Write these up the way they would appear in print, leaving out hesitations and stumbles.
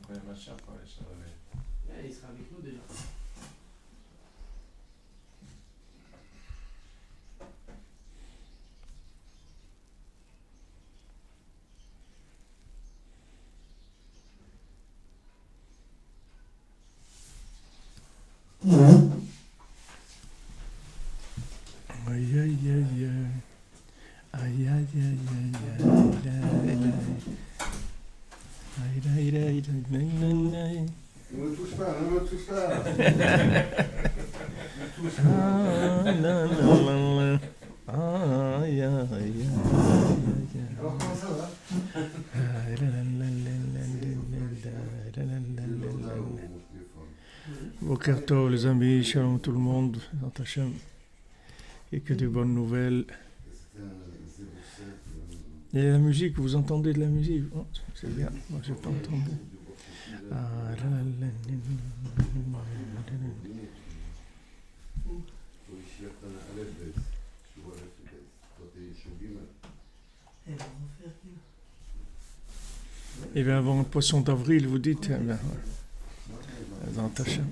connaît Mashiach pour aller se réveiller. Il sera avec nous déjà. Aïe aïe aïe aïe aïe aïe aïe aïe aïe. Ne me touche pas, ne me touche pas. Alors comment ça va? Boker Tov, les amis, shalom tout le monde, Hashem, et que de bonnes nouvelles. Et la musique, vous entendez de la musique? Oh, c'est bien, moi j'ai pas entendu. Et bien avant le poisson d'avril, vous dites, eh bien, dans Hashem.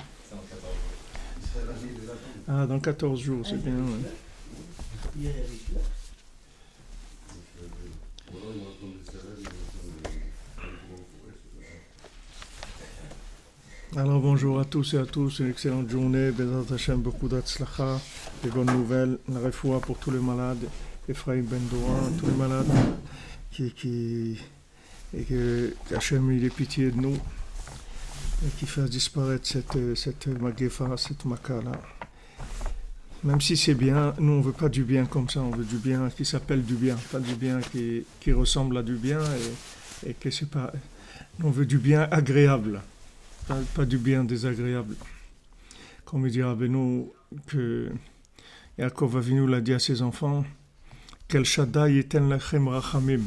Ah, dans 14 jours, c'est bien. Ouais. Alors bonjour à tous et à tous, une excellente journée, Bezat Hashem, beaucoup d'Atzlacha, des bonnes nouvelles, la refoua pour tous les malades, Ephraim Ben Doran, tous les malades, et que Hashem il ait pitié de nous, et qu'il fasse disparaître cette magefa, cette maka-là. Même si c'est bien, nous on veut pas du bien comme ça, on veut du bien qui s'appelle du bien, pas du bien qui ressemble à du bien, et que c'est pas... On veut du bien agréable. Pas du bien désagréable. Comme il dit Rabbeinu, que Yaakov Avinu l'a dit à ses enfants, Kel Shaddai eten lachem rachamim,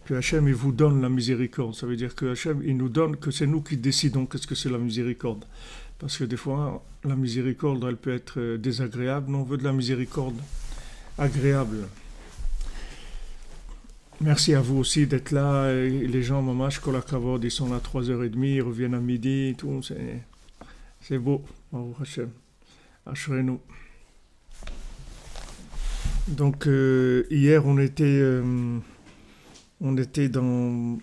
que Hachem il vous donne la miséricorde. Ça veut dire que Hachem il nous donne, que c'est nous qui décidons qu'est-ce que c'est la miséricorde. Parce que des fois, la miséricorde elle peut être désagréable, nous on veut de la miséricorde agréable. Merci à vous aussi d'être là. Et les gens, mamash, kol hakavod, ils sont là à 3h30, ils reviennent à midi, tout. C'est beau. Baruch Hashem. Ashrenu. Donc, hier, on était dans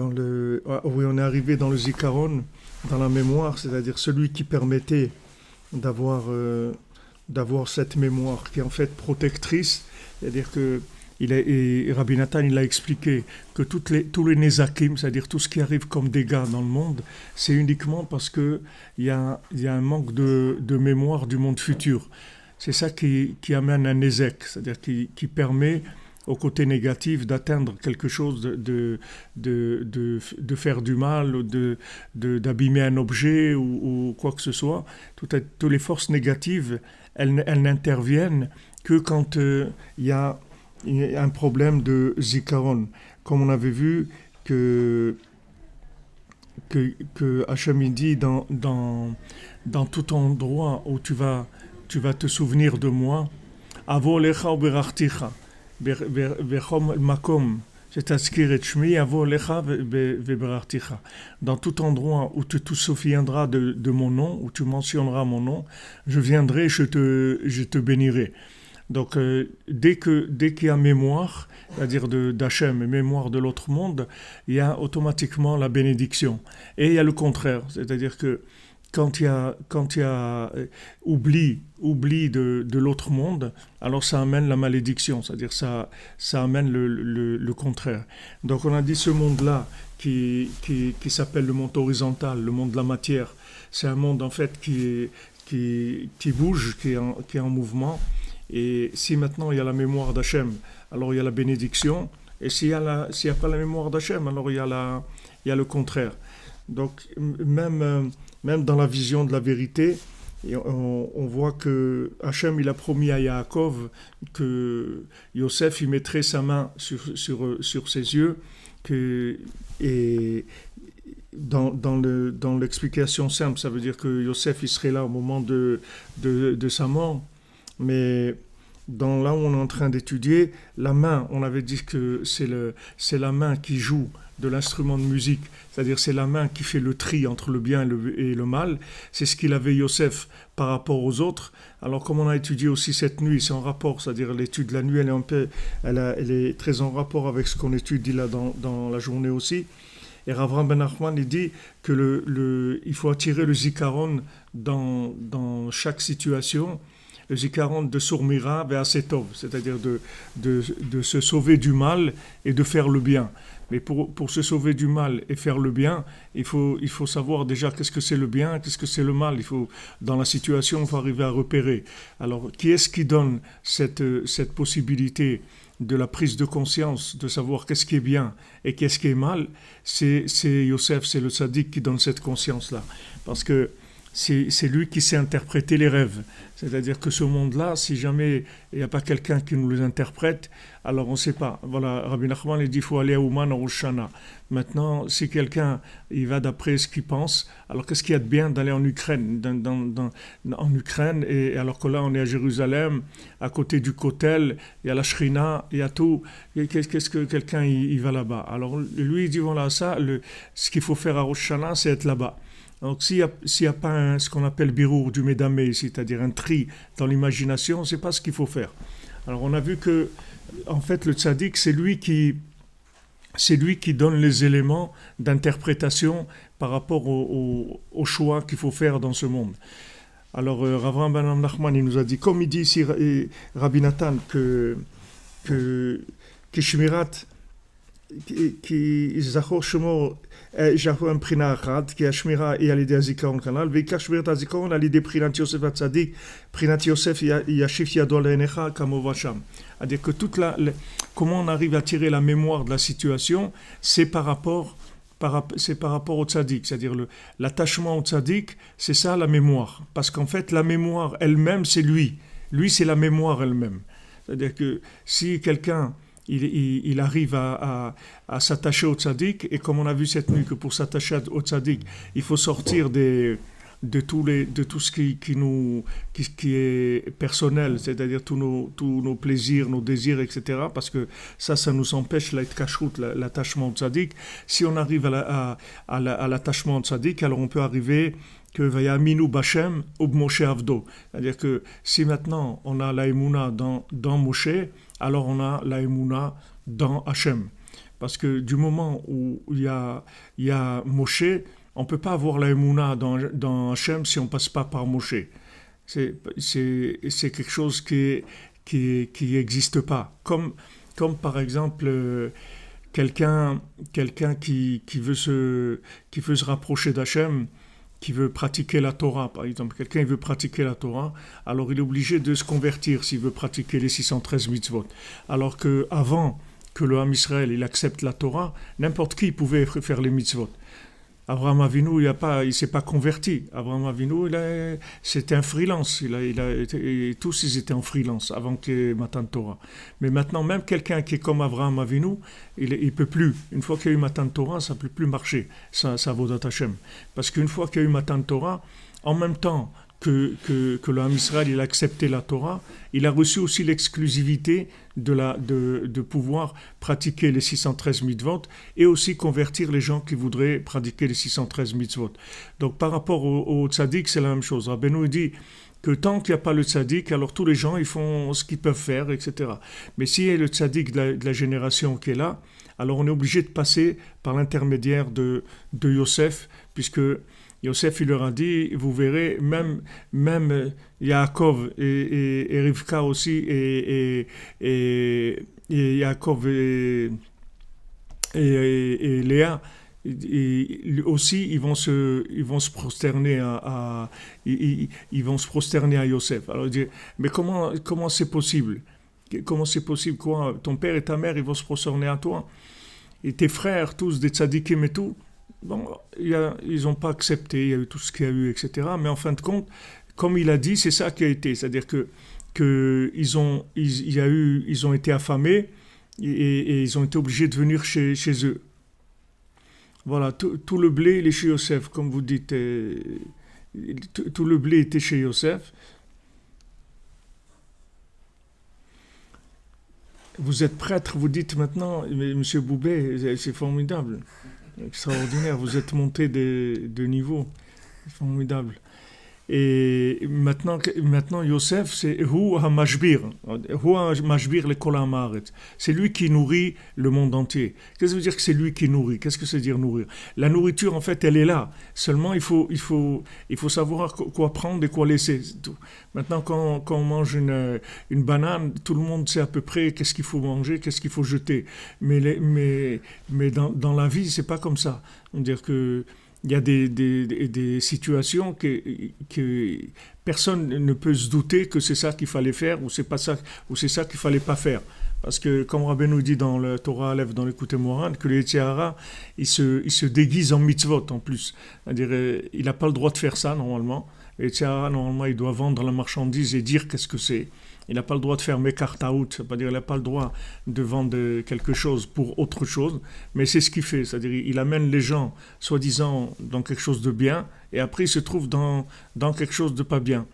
le... oui, on est arrivé dans le Zikaron, dans la mémoire, c'est-à-dire celui qui permettait d'avoir cette mémoire qui est en fait protectrice, c'est-à-dire que et Rabbi Nathan il a expliqué que tous les nezakim, c'est-à-dire tout ce qui arrive comme dégâts dans le monde, c'est uniquement parce qu'il y a un manque de mémoire du monde futur. C'est ça qui amène un nezek, c'est-à-dire qui permet au côté négatif d'atteindre quelque chose, de faire du mal, ou d'abîmer un objet ou quoi que ce soit. Toutes les forces négatives, elles n'interviennent que quand il y a un problème de zikaron, comme on avait vu que Hachem dit dans tout endroit où tu vas te souvenir de moi, avo lecha ou berachticha, bechom makom, c'est-à-dire et shmi avo lecha berachticha. Dans tout endroit où tu te souviendras de mon nom, où tu mentionneras mon nom, je viendrai, je te bénirai. Donc, dès qu'il y a mémoire, c'est-à-dire d'Hachem et mémoire de l'autre monde, il y a automatiquement la bénédiction. Et il y a le contraire, c'est-à-dire que quand il y a oubli de l'autre monde, alors ça amène la malédiction, c'est-à-dire ça amène le contraire. Donc, on a dit ce monde-là qui s'appelle le monde horizontal, le monde de la matière, c'est un monde en fait qui bouge, qui est en mouvement. Et si maintenant il y a la mémoire d'Hachem, alors il y a la bénédiction. Et s'il n'y a pas la mémoire d'Hachem, alors il y a le contraire. Donc même dans la vision de la vérité, on voit que Hachem il a promis à Yaakov que Yosef il mettrait sa main sur ses yeux, et dans l'explication simple, ça veut dire que Yosef il serait là au moment de sa mort. Mais dans là où on est en train d'étudier, la main, on avait dit que c'est la main qui joue de l'instrument de musique, c'est-à-dire c'est la main qui fait le tri entre le bien et le mal. C'est ce qu'il avait Yosef par rapport aux autres. Alors comme on a étudié aussi cette nuit, c'est en rapport, c'est-à-dire l'étude de la nuit, elle est très en rapport avec ce qu'on étudie là dans la journée aussi. Et Rav Ben Nachman, il dit que il faut attirer le zikaron dans chaque situation, le zikaron de Sourmira vers Setov, c'est-à-dire de se sauver du mal et de faire le bien. Mais pour se sauver du mal et faire le bien, il faut savoir déjà qu'est-ce que c'est le bien, qu'est-ce que c'est le mal. Dans la situation, il faut arriver à repérer. Alors, qui est-ce qui donne cette possibilité de la prise de conscience, de savoir qu'est-ce qui est bien et qu'est-ce qui est mal? C'est Yosef, c'est le tzaddik qui donne cette conscience-là. Parce que c'est lui qui sait interpréter les rêves. C'est-à-dire que ce monde-là, si jamais il n'y a pas quelqu'un qui nous les interprète, alors on ne sait pas. Voilà, Rabbi Nachman il dit qu'il faut aller à Ouman en Rosh Hashanah. Maintenant, si quelqu'un il va d'après ce qu'il pense, alors qu'est-ce qu'il y a de bien d'aller en Ukraine, en Ukraine, et alors que là on est à Jérusalem, à côté du Kotel, il y a la Shrina, il y a tout. Qu'est-ce que quelqu'un il va là-bas? Alors lui il dit voilà, ce qu'il faut faire à Rosh Hashanah, c'est être là-bas. Donc s'il y a pas ce qu'on appelle birour du médamé, c'est-à-dire un tri dans l'imagination, c'est pas ce qu'il faut faire. Alors on a vu que en fait le tzaddik c'est lui qui donne les éléments d'interprétation par rapport au choix qu'il faut faire dans ce monde. Alors Rav Ben Nachman il nous a dit, comme il dit ici Rabbi Nathan que Shmirat כי זכור שמו זכור מבחינה אחת, כי השמירה היא על ידי הזיכרון כנ"ל, ועיקר שמירת הזיכרון על ידי בחינת יוסף הצדיק, בחינת יוסף ישיף ידו לעיניך כמובן שם. C'est-à-dire que comment on arrive à tirer la mémoire de la situation, c'est par rapport au tzaddik, c'est-à-dire l'attachement au tzaddik, c'est ça la mémoire. Parce qu'en fait, la mémoire elle-même, c'est lui. Lui, c'est la mémoire elle-même. C'est-à-dire que si quelqu'un il arrive à s'attacher au tzaddik, et comme on a vu cette nuit que pour s'attacher au tzaddik, il faut sortir de tout ce qui est personnel, c'est-à-dire tous nos plaisirs, nos désirs, etc. Parce que ça nous empêche l'attachement au tzaddik. Si on arrive à l'attachement au tzaddik, alors on peut arriver que Vayaminu Bashem ou Moshe Avdo. C'est-à-dire que si maintenant on a la Emouna dans Moshe, alors on a la Emouna dans Hachem. Parce que du moment où il y a Moshe, on ne peut pas avoir la Emouna dans Hachem si on ne passe pas par Moshe. C'est quelque chose qui n'existe pas. Comme par exemple quelqu'un qui veut se rapprocher d'Hachem, qui veut pratiquer la Torah, par exemple. Quelqu'un veut pratiquer la Torah, alors il est obligé de se convertir s'il veut pratiquer les 613 mitzvot. Alors qu'avant que le Ham Israël il accepte la Torah, n'importe qui pouvait faire les mitzvot. Abraham Avinu, il s'est pas converti. Abraham Avinu, c'était un freelance. Tous, ils étaient en freelance avant qu'il y ait Matan Torah. Mais maintenant, même quelqu'un qui est comme Abraham Avinu, il peut plus. Une fois qu'il y a eu Matan Torah, ça peut plus marcher, ça Avodat Hashem. Parce qu'une fois qu'il y a eu Matan Torah, en même temps que le Ham Israël il a accepté la Torah, il a reçu aussi l'exclusivité de pouvoir pratiquer les 613 mitzvot et aussi convertir les gens qui voudraient pratiquer les 613 mitzvot. Donc par rapport au tzaddik, c'est la même chose. Rabbeinu dit que tant qu'il n'y a pas le tzaddik, alors tous les gens ils font ce qu'ils peuvent faire, etc. Mais s'il y a le tzaddik de la génération qui est là, alors on est obligé de passer par l'intermédiaire de Yosef, puisque Yosef, il leur a dit, vous verrez, même Yaakov et Rivka aussi, et Yaakov et Léa, aussi, ils vont se prosterner ils vont se prosterner à Yosef. Alors, il dit, mais comment c'est possible? Comment c'est possible, quoi? Ton père et ta mère, ils vont se prosterner à toi? Et tes frères, tous des tzadikim et tout? Bon, ils n'ont pas accepté, il y a eu tout ce qu'il y a eu, etc. Mais en fin de compte, comme il a dit, c'est ça qui a été. C'est-à-dire qu'ils ont été affamés et ils ont été obligés de venir chez eux. Voilà, tout le blé, il est chez Yosef, comme vous dites. Tout le blé était chez Yosef. vous êtes prêtre, vous dites maintenant, mais Monsieur Boubet, c'est formidable, extraordinaire, vous êtes monté de niveau, c'est formidable. Et maintenant Yosef, c'est Hu HaMashbir, Hu HaMashbir lekol ha'aretz. C'est lui qui nourrit le monde entier. Qu'est-ce que ça veut dire que c'est lui qui nourrit? Qu'est-ce que ça veut dire nourrir? La nourriture, en fait, elle est là. Seulement, il faut savoir quoi prendre et quoi laisser. C'est tout. Maintenant, quand on mange une banane, tout le monde sait à peu près qu'est-ce qu'il faut manger, qu'est-ce qu'il faut jeter. Mais dans la vie, c'est pas comme ça. On veut dire que il y a des situations que personne ne peut se douter que c'est ça qu'il fallait faire ou c'est pas ça, ou c'est ça qu'il fallait pas faire. Parce que, comme Rabbi nous dit dans le Torah Aleph, dans l'écoute Moran, que le Yetzer Hara, il se déguise en mitzvot en plus. C'est-à-dire, il n'a pas le droit de faire ça normalement. Le Yetzer Hara, normalement, il doit vendre la marchandise et dire qu'est-ce que c'est. Il n'a pas le droit de faire mekartaout, c'est-à-dire il n'a pas le droit de vendre quelque chose pour autre chose, mais c'est ce qu'il fait, c'est-à-dire il amène les gens, soi-disant, dans quelque chose de bien, et après il se trouve dans quelque chose de pas bien.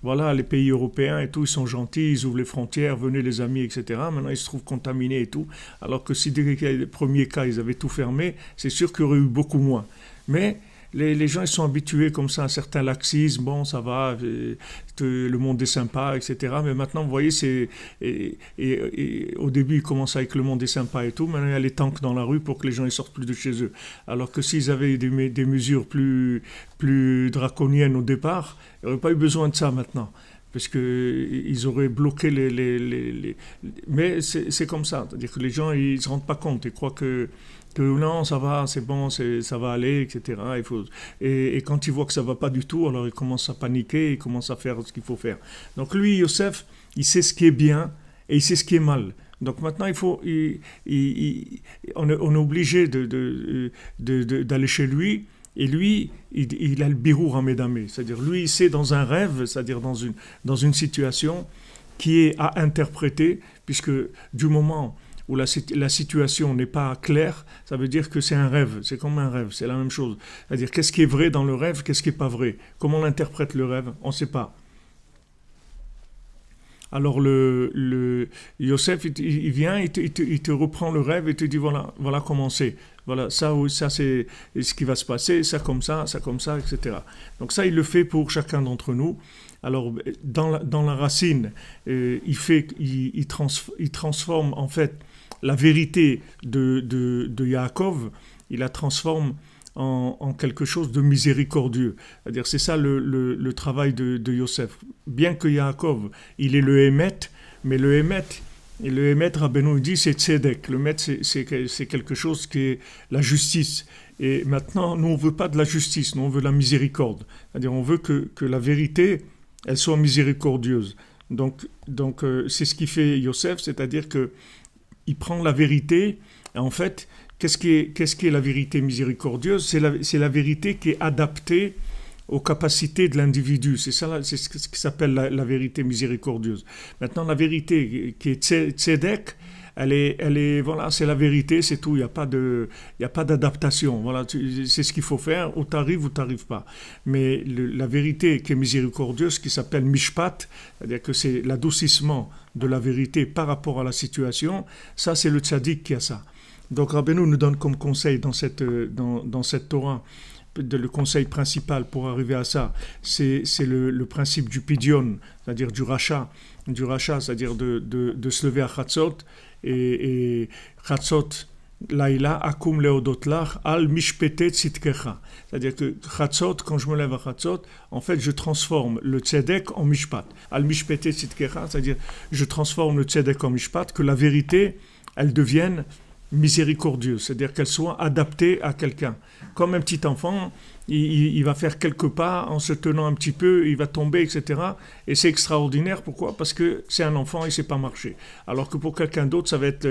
Voilà, les pays européens et tout, ils sont gentils, ils ouvrent les frontières, venez les amis, etc. Maintenant, ils se trouvent contaminés et tout, alors que si dès les premiers cas, ils avaient tout fermé, c'est sûr qu'il y aurait eu beaucoup moins. Mais les gens ils sont habitués comme ça à un certain laxisme, bon ça va, le monde est sympa, etc. Mais maintenant vous voyez, au début ils commencent avec le monde est sympa et tout, maintenant il y a les tanks dans la rue pour que les gens ils sortent plus de chez eux. Alors que s'ils avaient des mesures plus draconiennes au départ, il n'y aurait pas eu besoin de ça maintenant. Parce qu'ils auraient bloqué Mais c'est comme ça, c'est-à-dire que les gens ils ne se rendent pas compte, ils croient que non, ça va, c'est bon, ça va aller, etc. Et quand ils voient que ça ne va pas du tout, alors ils commencent à paniquer, ils commencent à faire ce qu'il faut faire. Donc lui, Yosef, il sait ce qui est bien et il sait ce qui est mal. Donc maintenant, on est obligé d'aller chez lui. Et lui, il a le birour Hamedamé, c'est-à-dire lui, il sait dans un rêve, c'est-à-dire dans une situation qui est à interpréter, puisque du moment où la situation n'est pas claire, ça veut dire que c'est un rêve, c'est comme un rêve, c'est la même chose. C'est-à-dire qu'est-ce qui est vrai dans le rêve, qu'est-ce qui n'est pas vrai. Comment on interprète le rêve, on ne sait pas. Alors le Yosef, il vient, il te reprend le rêve et te dit voilà comment c'est. Voilà, ça c'est ce qui va se passer, ça comme ça, etc. Donc ça, il le fait pour chacun d'entre nous. Alors, dans la racine, il transforme en fait la vérité de Yaakov, il la transforme en quelque chose de miséricordieux. C'est-à-dire, c'est ça le travail de Yosef. Bien que Yaakov, il est le Hémet, mais le Hémet, Rabbeinu dit, c'est Tzedek. Le Hémet, c'est quelque chose qui est la justice. Et maintenant, nous, on ne veut pas de la justice, nous, on veut la miséricorde. C'est-à-dire, on veut que la vérité, elle soit miséricordieuse. Donc c'est ce qui fait Yosef, c'est-à-dire qu'il prend la vérité, et en fait, qu'est-ce qui est la vérité miséricordieuse? C'est la vérité qui est adaptée aux capacités de l'individu. C'est ce qui s'appelle la vérité miséricordieuse. Maintenant, la vérité qui est tzedek, elle est, voilà, c'est la vérité, c'est tout. Il n'y a pas d'adaptation. Voilà, c'est ce qu'il faut faire. Ou t'arrives ou t'arrives pas. Mais la vérité qui est miséricordieuse, qui s'appelle mishpat, c'est-à-dire que c'est l'adoucissement de la vérité par rapport à la situation. Ça, c'est le tzaddik qui a ça. Donc Rabbeinu nous donne comme conseil dans cette Torah, le conseil principal pour arriver à ça, c'est le principe du pidyon, c'est-à-dire du rachat, c'est-à-dire de se lever à Chatzot, et Chatzot laïla akum leodot lach al mishpete tzidkecha, c'est-à-dire que Chatzot, quand je me lève à Chatzot, en fait je transforme le tzedek en mishpat, al mishpete tzidkecha, c'est-à-dire je transforme le tzedek en mishpat, que la vérité elle devienne miséricordieuse, c'est-à-dire qu'elle soit adaptée à quelqu'un. Comme un petit enfant, il va faire quelques pas en se tenant un petit peu, il va tomber, etc. Et c'est extraordinaire. Pourquoi? Parce que c'est un enfant, il ne sait pas marcher. Alors que pour quelqu'un d'autre, ça va être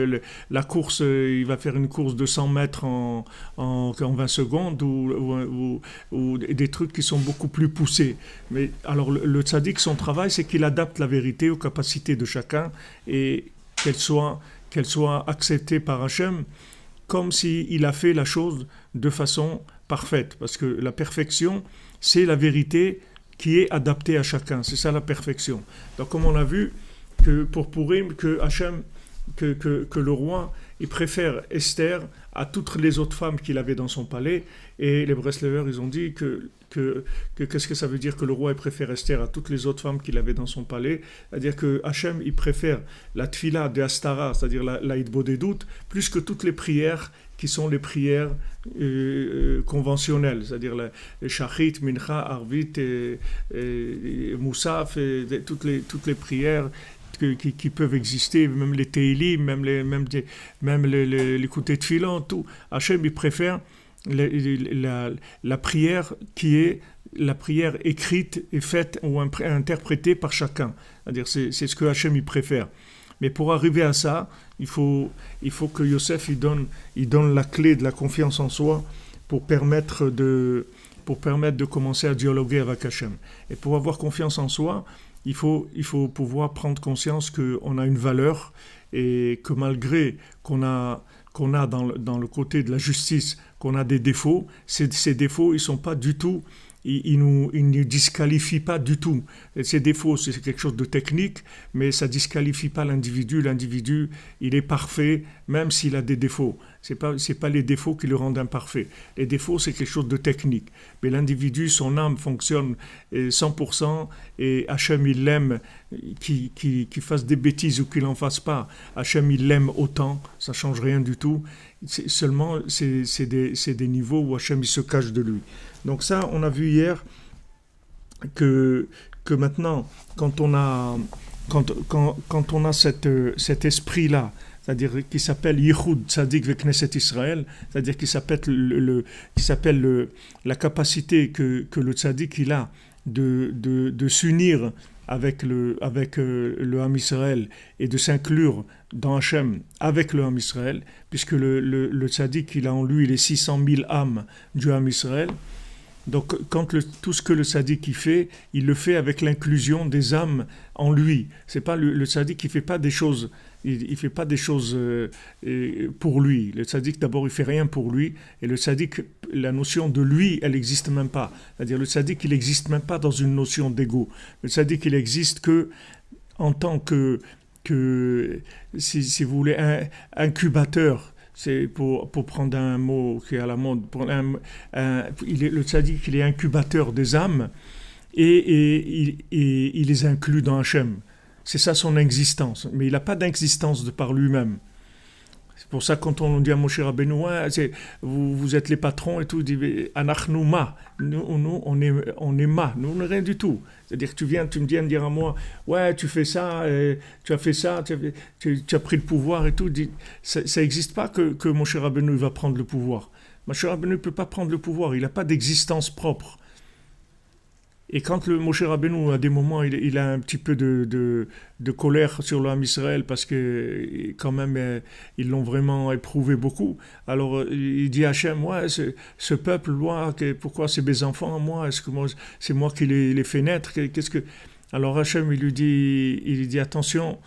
la course, il va faire une course de 100 mètres en 20 secondes ou des trucs qui sont beaucoup plus poussés. Mais alors le tzaddik, son travail, c'est qu'il adapte la vérité aux capacités de chacun et qu'elle soit acceptée par Hachem comme s'il a fait la chose de façon parfaite. Parce que la perfection, c'est la vérité qui est adaptée à chacun. C'est ça la perfection. Donc comme on a vu, que pour Purim, que Hachem, que le roi, il préfère Esther à toutes les autres femmes qu'il avait dans son palais. Et les Breslevers, ils ont dit qu'est-ce que ça veut dire que le roi il préfère Esther à toutes les autres femmes qu'il avait dans son palais? C'est-à-dire que Hachem, il préfère la tfila de Astara, c'est-à-dire la Hitbodedut, plus que toutes les prières qui sont les prières conventionnelles, c'est-à-dire les Shachrit, Mincha, Arvit, Moussaf, toutes les prières qui peuvent exister, même les Teilim, même les côtés de filan, tout. Hachem, il préfère la prière qui est la prière écrite et faite ou interprétée par chacun. C'est-à-dire, c'est ce que Hachem, il préfère. Mais pour arriver à ça, il faut que Yosef il donne la clé de la confiance en soi pour permettre de commencer à dialoguer avec Hachem. Et pour avoir confiance en soi, il faut pouvoir prendre conscience qu'on a une valeur et que malgré qu'on a dans le côté de la justice, qu'on a des défauts, ces défauts, ils ne sont pas du tout, ils ne disqualifient pas du tout. Et ces défauts, c'est quelque chose de technique, mais ça ne disqualifie pas l'individu. L'individu, il est parfait, même s'il a des défauts. Ce n'est pas les défauts qui le rendent imparfait. Les défauts, c'est quelque chose de technique. Mais l'individu, son âme fonctionne 100%, et Hachem, il l'aime, qu'il fasse des bêtises ou qu'il n'en fasse pas. Hachem, il l'aime autant, ça ne change rien du tout. Seulement, c'est des niveaux où Hachem, il se cache de lui. Donc ça, on a vu hier que maintenant, quand on a cet esprit-là, c'est-à-dire qui s'appelle Yichud Tzadik ve Knesset Israël, c'est-à-dire qui s'appelle la capacité que le Tzadik il a de s'unir avec le Ham Israël et de s'inclure dans Hachem avec le Ham Israël, puisque le Tzadik il a en lui les 600 000 âmes du Ham Israël. Donc, tout ce que le tzaddik fait, il le fait avec l'inclusion des âmes en lui. C'est pas le tzaddik qui fait pas des choses. Il fait pas des choses pour lui. Le tzaddik d'abord il fait rien pour lui, et le tzaddik, la notion de lui, elle n'existe même pas. C'est-à-dire le tzaddik il n'existe même pas dans une notion d'ego. Le tzaddik il existe que en tant que si vous voulez incubateur. C'est pour prendre un mot qui est à la mode, le tzaddik, il est incubateur des âmes et il les inclut dans Hachem. C'est ça son existence, mais il n'a pas d'existence de par lui-même. C'est pour ça quand on dit à Moshe Rabbeinu, vous êtes les patrons et tout, il dit Anachnu ma, nous on est ma, nous on n'est rien du tout. C'est-à-dire que tu me viens de dire à moi, ouais tu fais ça, tu as fait ça, tu as pris le pouvoir et tout. Ça n'existe pas que Moshe Rabbeinu va prendre le pouvoir. Moshe Rabbeinu ne peut pas prendre le pouvoir, il n'a pas d'existence propre. Et quand le Moshe Rabbeinu, à des moments, il a un petit peu de colère sur le Ham Israël parce que quand même, ils l'ont vraiment éprouvé beaucoup. Alors, il dit à Hachem, ouais, ce peuple, pourquoi c'est mes enfants, moi, est-ce que c'est moi qui les fais naître? Alors Hachem, il lui dit, attention,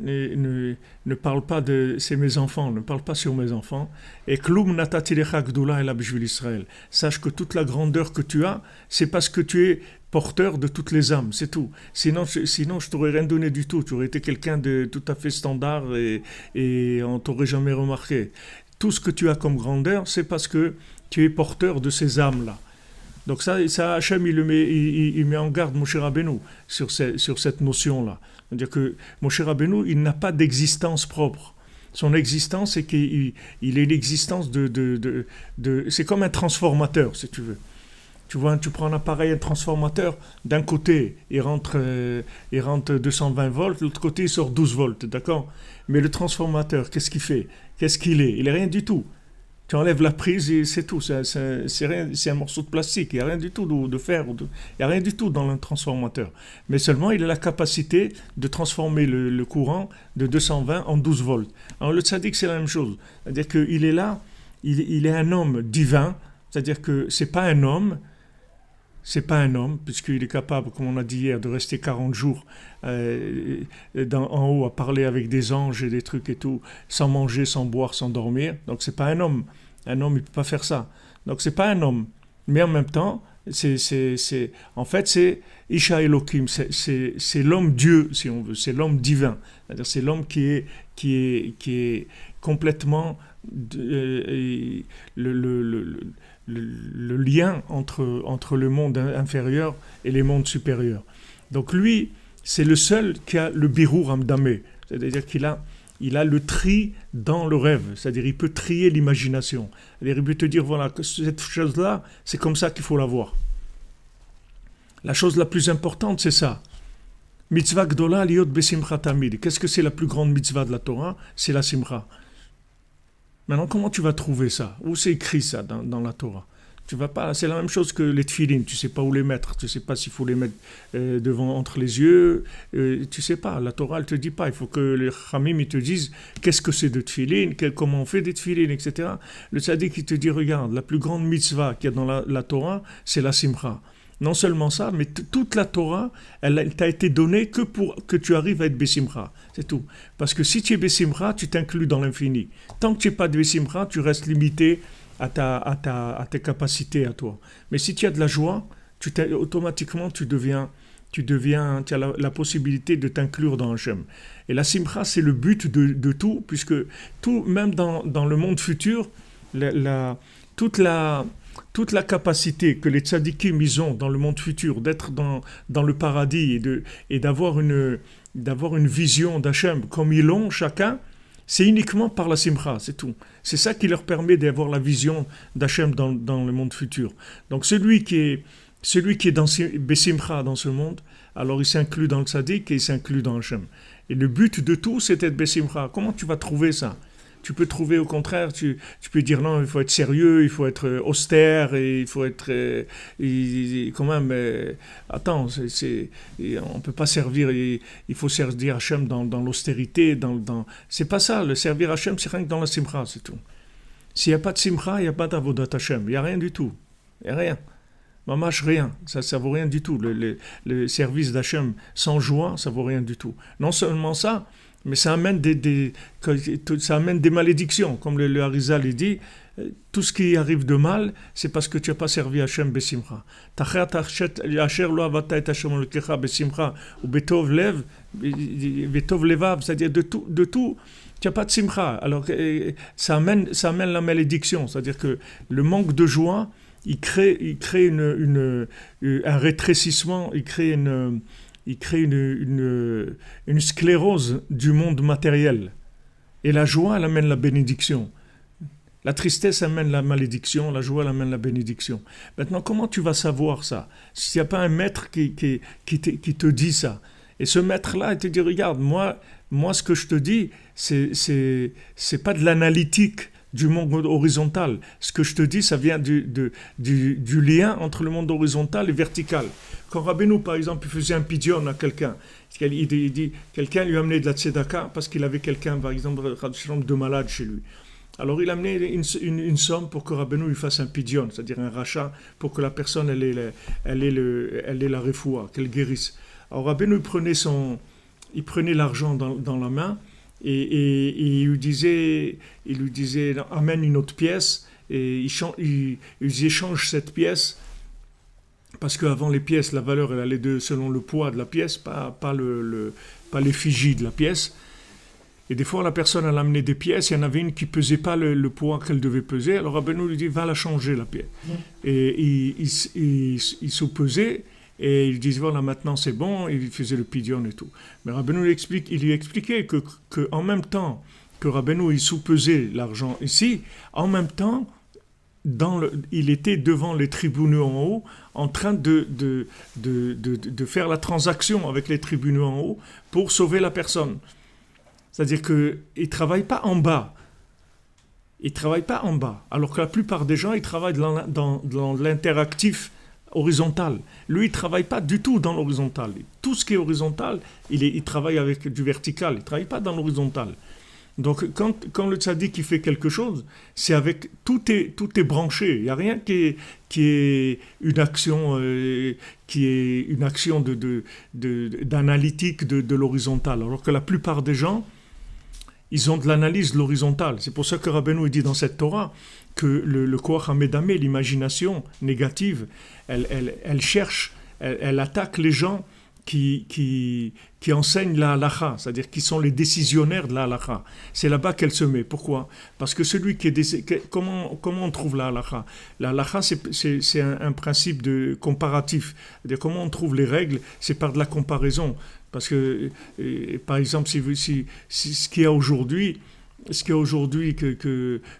ne parle pas de c'est mes enfants, ne parle pas sur mes enfants. Et Kloum natati lecha gdoula ela b'shvil Israël. Sache que toute la grandeur que tu as, c'est parce que tu es porteur de toutes les âmes, c'est tout. Sinon je t'aurais rien donné du tout. Tu aurais été quelqu'un de tout à fait standard et on t'aurait jamais remarqué. Tout ce que tu as comme grandeur, c'est parce que tu es porteur de ces âmes-là. Donc ça Hachem, il met en garde Moshe Rabbeinu sur cette notion-là. C'est-à-dire que Moshe Rabbeinu, il n'a pas d'existence propre. Son existence, c'est qu'il est l'existence c'est comme un transformateur, si tu veux. Tu vois, tu prends un appareil, un transformateur, d'un côté, il rentre 220 volts, de l'autre côté, il sort 12 volts, d'accord? Mais le transformateur, qu'est-ce qu'il fait? Qu'est-ce qu'il est? Il n'est rien du tout. Tu enlèves la prise et c'est tout. C'est un morceau de plastique. Il n'y a rien du tout de fer. Il n'y a rien du tout dans le transformateur. Mais seulement, il a la capacité de transformer le courant de 220 en 12 volts. Alors le tzaddik, c'est la même chose. C'est-à-dire qu'il est là, il est un homme divin. C'est-à-dire que ce n'est pas un homme. C'est pas un homme, puisqu'il est capable, comme on a dit hier, de rester 40 jours en haut à parler avec des anges et des trucs et tout, sans manger, sans boire, sans dormir. Donc c'est pas un homme. Un homme, il peut pas faire ça. Donc c'est pas un homme. Mais en même temps, en fait, c'est Isha Elohim, c'est l'homme Dieu, si on veut. C'est l'homme divin. C'est-à-dire c'est l'homme qui est complètement le lien entre le monde inférieur et les mondes supérieurs. Donc lui, c'est le seul qui a le birour amdamé, c'est-à-dire qu'il a le tri dans le rêve, c'est-à-dire il peut trier l'imagination. C'est-à-dire il peut te dire, voilà, que cette chose-là, c'est comme ça qu'il faut la voir. La chose la plus importante, c'est ça. Mitzvah gdola liot besimcha tamid. Qu'est-ce que c'est la plus grande mitzvah de la Torah? C'est la simcha. Maintenant, comment tu vas trouver ça? Où c'est écrit ça dans la Torah? Tu vas pas, c'est la même chose que les tefilines, tu sais pas où les mettre, tu sais pas s'il faut les mettre devant, entre les yeux, tu sais pas, la Torah elle te dit pas, il faut que les Chamim ils te disent qu'est-ce que c'est de tefilines, comment on fait des tefilines, etc. Le tzaddik il te dit, regarde, la plus grande mitzvah qu'il y a dans la Torah, c'est la simcha. Non seulement ça, mais toute la Torah, elle t'a été donnée que pour que tu arrives à être Bessimcha. C'est tout. Parce que si tu es Bessimcha, tu t'inclus dans l'infini. Tant que tu n'es pas de Bessimcha, tu restes limité à tes capacités à toi. Mais si tu as de la joie, automatiquement tu as la possibilité de t'inclure dans Hachem. Et la Simcha, c'est le but de tout, puisque tout, même dans le monde futur, toute la capacité que les tzadikim ils ont dans le monde futur d'être dans le paradis et d'avoir une vision d'Hachem comme ils l'ont chacun, c'est uniquement par la simcha, c'est tout. C'est ça qui leur permet d'avoir la vision d'Hachem dans le monde futur. Donc celui qui est dans Bessimcha dans ce monde, alors il s'inclut dans le tzaddik et il s'inclut dans Hachem. Et le but de tout, c'est d'être Bessimcha. Comment tu vas trouver ça? Tu peux trouver au contraire, tu peux dire non, il faut être sérieux, il faut être austère, et il faut être quand même. Attends, on peut pas servir, il faut servir Hachem dans l'austérité, c'est pas ça. Le servir Hachem, c'est rien que dans la simcha, c'est tout. S'il n'y a pas de simcha, il n'y a pas d'avodat Hachem, il n'y a rien du tout, il n'y a rien. Mamash, rien, ça vaut rien du tout. Le service d'Hachem sans joie, ça vaut rien du tout. Non seulement ça, mais ça amène des malédictions. Comme le Harizal il dit, tout ce qui arrive de mal, c'est parce que tu n'as pas servi Hachem besimcha. Asher lo avata et Hachem lekecha besimcha ou betov levav, c'est-à-dire de tout, tu n'as pas de simcha. Alors ça amène la malédiction, c'est-à-dire que le manque de joie, il crée un rétrécissement, il crée une sclérose du monde matériel. Et la joie, elle amène la bénédiction. La tristesse amène la malédiction, la joie elle amène la bénédiction. Maintenant, comment tu vas savoir ça? S'il n'y a pas un maître qui te dit ça. Et ce maître-là, il te dit, regarde, moi ce que je te dis, c'est pas de l'analytique du monde horizontal. Ce que je te dis, ça vient du lien entre le monde horizontal et vertical. Quand Rabbeinu, par exemple, il faisait un pidyon à quelqu'un, il dit, quelqu'un lui amenait de la tzedaka parce qu'il avait quelqu'un, par exemple, de malade chez lui. Alors il amenait une somme pour que Rabbeinu lui fasse un pidyon, c'est-à-dire un rachat, pour que la personne elle ait la refoua, qu'elle guérisse. Alors Rabbeinu il prenait l'argent dans la main, et il lui disait amène une autre pièce, et ils échangent cette pièce, parce qu'avant les pièces, la valeur elle allait selon le poids de la pièce, pas l'effigie de la pièce. Et des fois la personne elle amenait des pièces, il y en avait une qui pesait pas le poids qu'elle devait peser, alors Rabbeinu lui dit va la changer la pièce. Et il sous-pesait, et il disait voilà maintenant c'est bon, il faisait le pidyon et tout. Mais Rabbeinu il lui expliquait que en même temps que Rabbeinu il sous-pesait l'argent ici, en même temps il était devant les tribunaux en haut en train de faire la transaction avec les tribunaux en haut pour sauver la personne. C'est-à-dire qu'il ne travaille pas en bas. Il ne travaille pas en bas. Alors que la plupart des gens, ils travaillent dans l'interactif horizontal. Lui, il ne travaille pas du tout dans l'horizontal. Tout ce qui est horizontal, il travaille avec du vertical. Il ne travaille pas dans l'horizontal. Donc, quand le tzaddik fait quelque chose, c'est avec tout est branché. Il n'y a rien qui est une action d'analytique de l'horizontal. Alors que la plupart des gens, ils ont de l'analyse de l'horizontale. C'est pour ça que Rabbeinu dit dans cette Torah que le koach hamedamé, l'imagination négative, elle cherche, elle attaque les gens qui enseignent la halakha, c'est-à-dire qui sont les décisionnaires de la halakha. C'est là-bas qu'elle se met. Pourquoi? Parce que celui qui est comment on trouve la halakha? La halakha, c'est un principe de comparatif. C'est-à-dire comment on trouve les règles, c'est par de la comparaison. Parce que, par exemple, si ce qu'il y a aujourd'hui,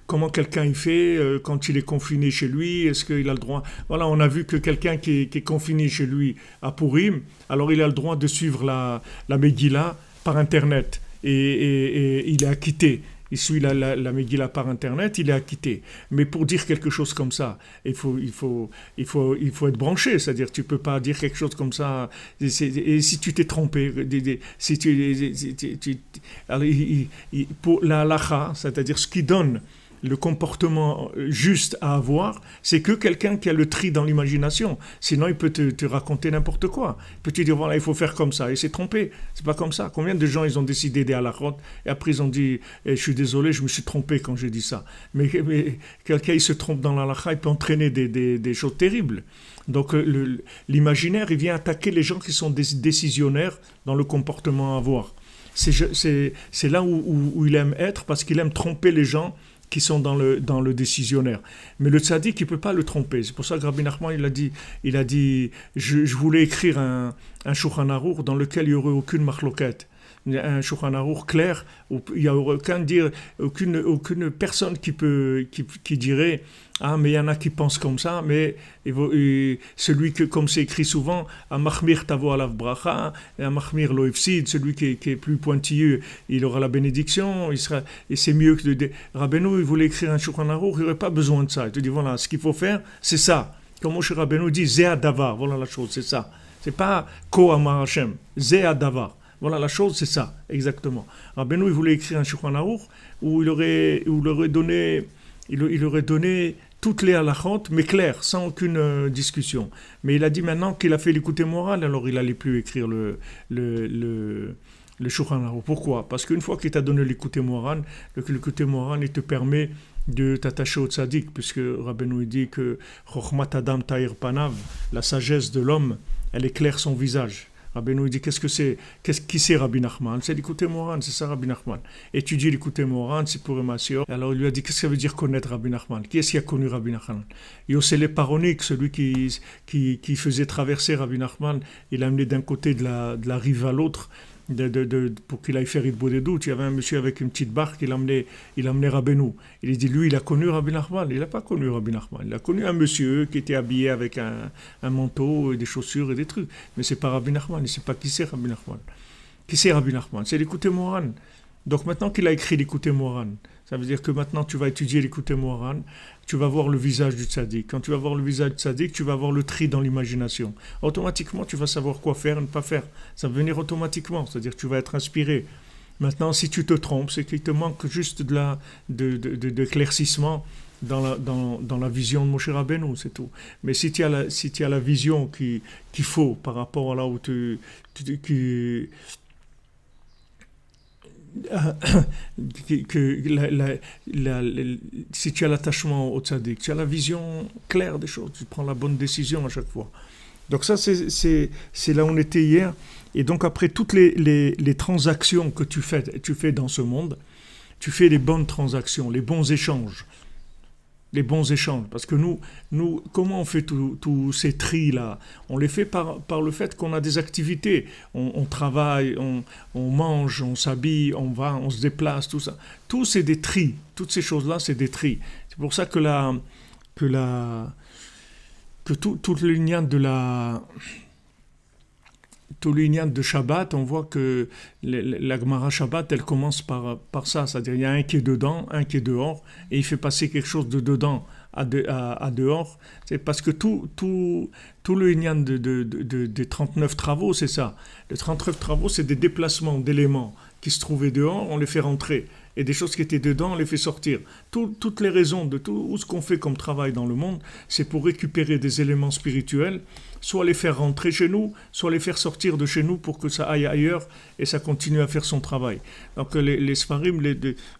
comment quelqu'un y fait quand il est confiné chez lui, est-ce qu'il a le droit? Voilà, on a vu que quelqu'un qui est confiné chez lui à Purim, alors il a le droit de suivre la Megillah par Internet et il est acquitté. Il suit la Megillah par Internet, il est acquitté. Mais pour dire quelque chose comme ça, il faut être branché. C'est-à-dire, tu ne peux pas dire quelque chose comme ça. Et si tu t'es trompé, alors, pour la halakha, c'est-à-dire ce qui donne le comportement juste à avoir, c'est que quelqu'un qui a le tri dans l'imagination. Sinon, il peut te raconter n'importe quoi. Il peut te dire, voilà, il faut faire comme ça. Et c'est trompé. C'est pas comme ça. Combien de gens, ils ont décidé des halakhot et après, ils ont dit, je suis désolé, je me suis trompé quand j'ai dit ça. Mais quelqu'un, il se trompe dans l'halakha, il peut entraîner des choses terribles. Donc, l'imaginaire, il vient attaquer les gens qui sont décisionnaires dans le comportement à avoir. C'est là où il aime être, parce qu'il aime tromper les gens qui sont dans le décisionnaire. Mais le tzaddik, il ne peut pas le tromper. C'est pour ça que Rabbi Nachman, il a dit je voulais écrire un Shulchan Aruch dans lequel il n'y aurait aucune machloket. Un Shulchan Aruch clair, où il n'y a aucune personne qui dirait ah, mais il y en a qui pensent comme ça, mais celui que, comme c'est écrit souvent, à Mahmir tavo alav bracha, et à Mahmir lo ifsid, celui qui est plus pointilleux, il aura la bénédiction, et c'est mieux que Rabbeinu, il voulait écrire un Shulchan Aruch, il n'aurait pas besoin de ça. Il te dit, voilà, ce qu'il faut faire, c'est ça. Comme Moshe Rabbeinu dit, Zeh davar, voilà la chose, c'est ça. C'est pas Ko Amar Hashem, Zeh davar. Voilà la chose, c'est ça, exactement. Rabbeinu, il voulait écrire un Shulchan Aruch où il aurait donné toutes les halachot, mais claires, sans aucune discussion. Mais il a dit maintenant qu'il a fait l'écouté moral, alors il n'allait plus écrire le Shulchan Aruch. Pourquoi? Parce qu'une fois qu'il t'a donné l'écouté moral, l'écouté moral, il te permet de t'attacher au tzaddik, puisque Rabbeinu dit que Chochmat Adam Ta'ir Panav, la sagesse de l'homme, elle éclaire son visage. Rabbeinu dit qu'est-ce que c'est? Qui c'est Rabbi Nachman? C'est l'écouté Moran, c'est ça Rabbi Nachman. Étudier l'écouté Moran, c'est pour Emasio. Alors il lui a dit qu'est-ce que ça veut dire connaître Rabbi Nachman? Qui est-ce qui a connu Rabbi Nachman? Yossele Paronik, celui qui faisait traverser Rabbi Nachman, il l'a amené d'un côté de la rive à l'autre. Pour qu'il aille faire Idbo des doutes. Il y avait un monsieur avec une petite barque, il amenait Rabbeinu. Il dit, lui, il a connu Rabbi Nachman. Il n'a pas connu Rabbi Nachman. Il a connu un monsieur qui était habillé avec un manteau, et des chaussures et des trucs. Mais c'est pas Rabbi Nachman. Il ne sait pas qui c'est Rabbi Nachman. Qui c'est Rabbi Nachman? C'est l'écouté Moran. Donc maintenant qu'il a écrit l'écouté Moran, ça veut dire que maintenant tu vas étudier l'écouté Moran, tu vas voir le visage du tzaddik. Quand tu vas voir le visage du tzaddik, tu vas voir le tri dans l'imagination. Automatiquement, tu vas savoir quoi faire et ne pas faire. Ça va venir automatiquement, c'est-à-dire que tu vas être inspiré. Maintenant, si tu te trompes, c'est qu'il te manque juste d'éclaircissement dans la vision de Moshe Rabbeinu, c'est tout. Mais si tu as la vision qu'il faut par rapport à là où si tu as l'attachement au tzaddik, tu as la vision claire des choses, tu prends la bonne décision à chaque fois. Donc ça, c'est là où on était hier. Et donc après toutes les transactions que tu fais dans ce monde, tu fais les bonnes transactions, les bons échanges. Parce que nous comment on fait tous ces tris-là? On les fait par le fait qu'on a des activités. On travaille, on mange, on s'habille, on se déplace, tout ça. Tout, c'est des tris. Toutes ces choses-là, c'est des tris. C'est pour ça que toute l'union de Shabbat, on voit que la Gemara Shabbat, elle commence par ça, c'est-à-dire il y a un qui est dedans, un qui est dehors, et il fait passer quelque chose de dedans à dehors. C'est parce que tout le union des 39 travaux, c'est ça. Les 39 travaux, c'est des déplacements d'éléments qui se trouvaient dehors, on les fait rentrer. et des choses qui étaient dedans, on les fait sortir. Toutes les raisons de tout ce qu'on fait comme travail dans le monde, c'est pour récupérer des éléments spirituels, soit les faire rentrer chez nous, soit les faire sortir de chez nous pour que ça aille ailleurs et ça continue à faire son travail. Donc les Sfarim,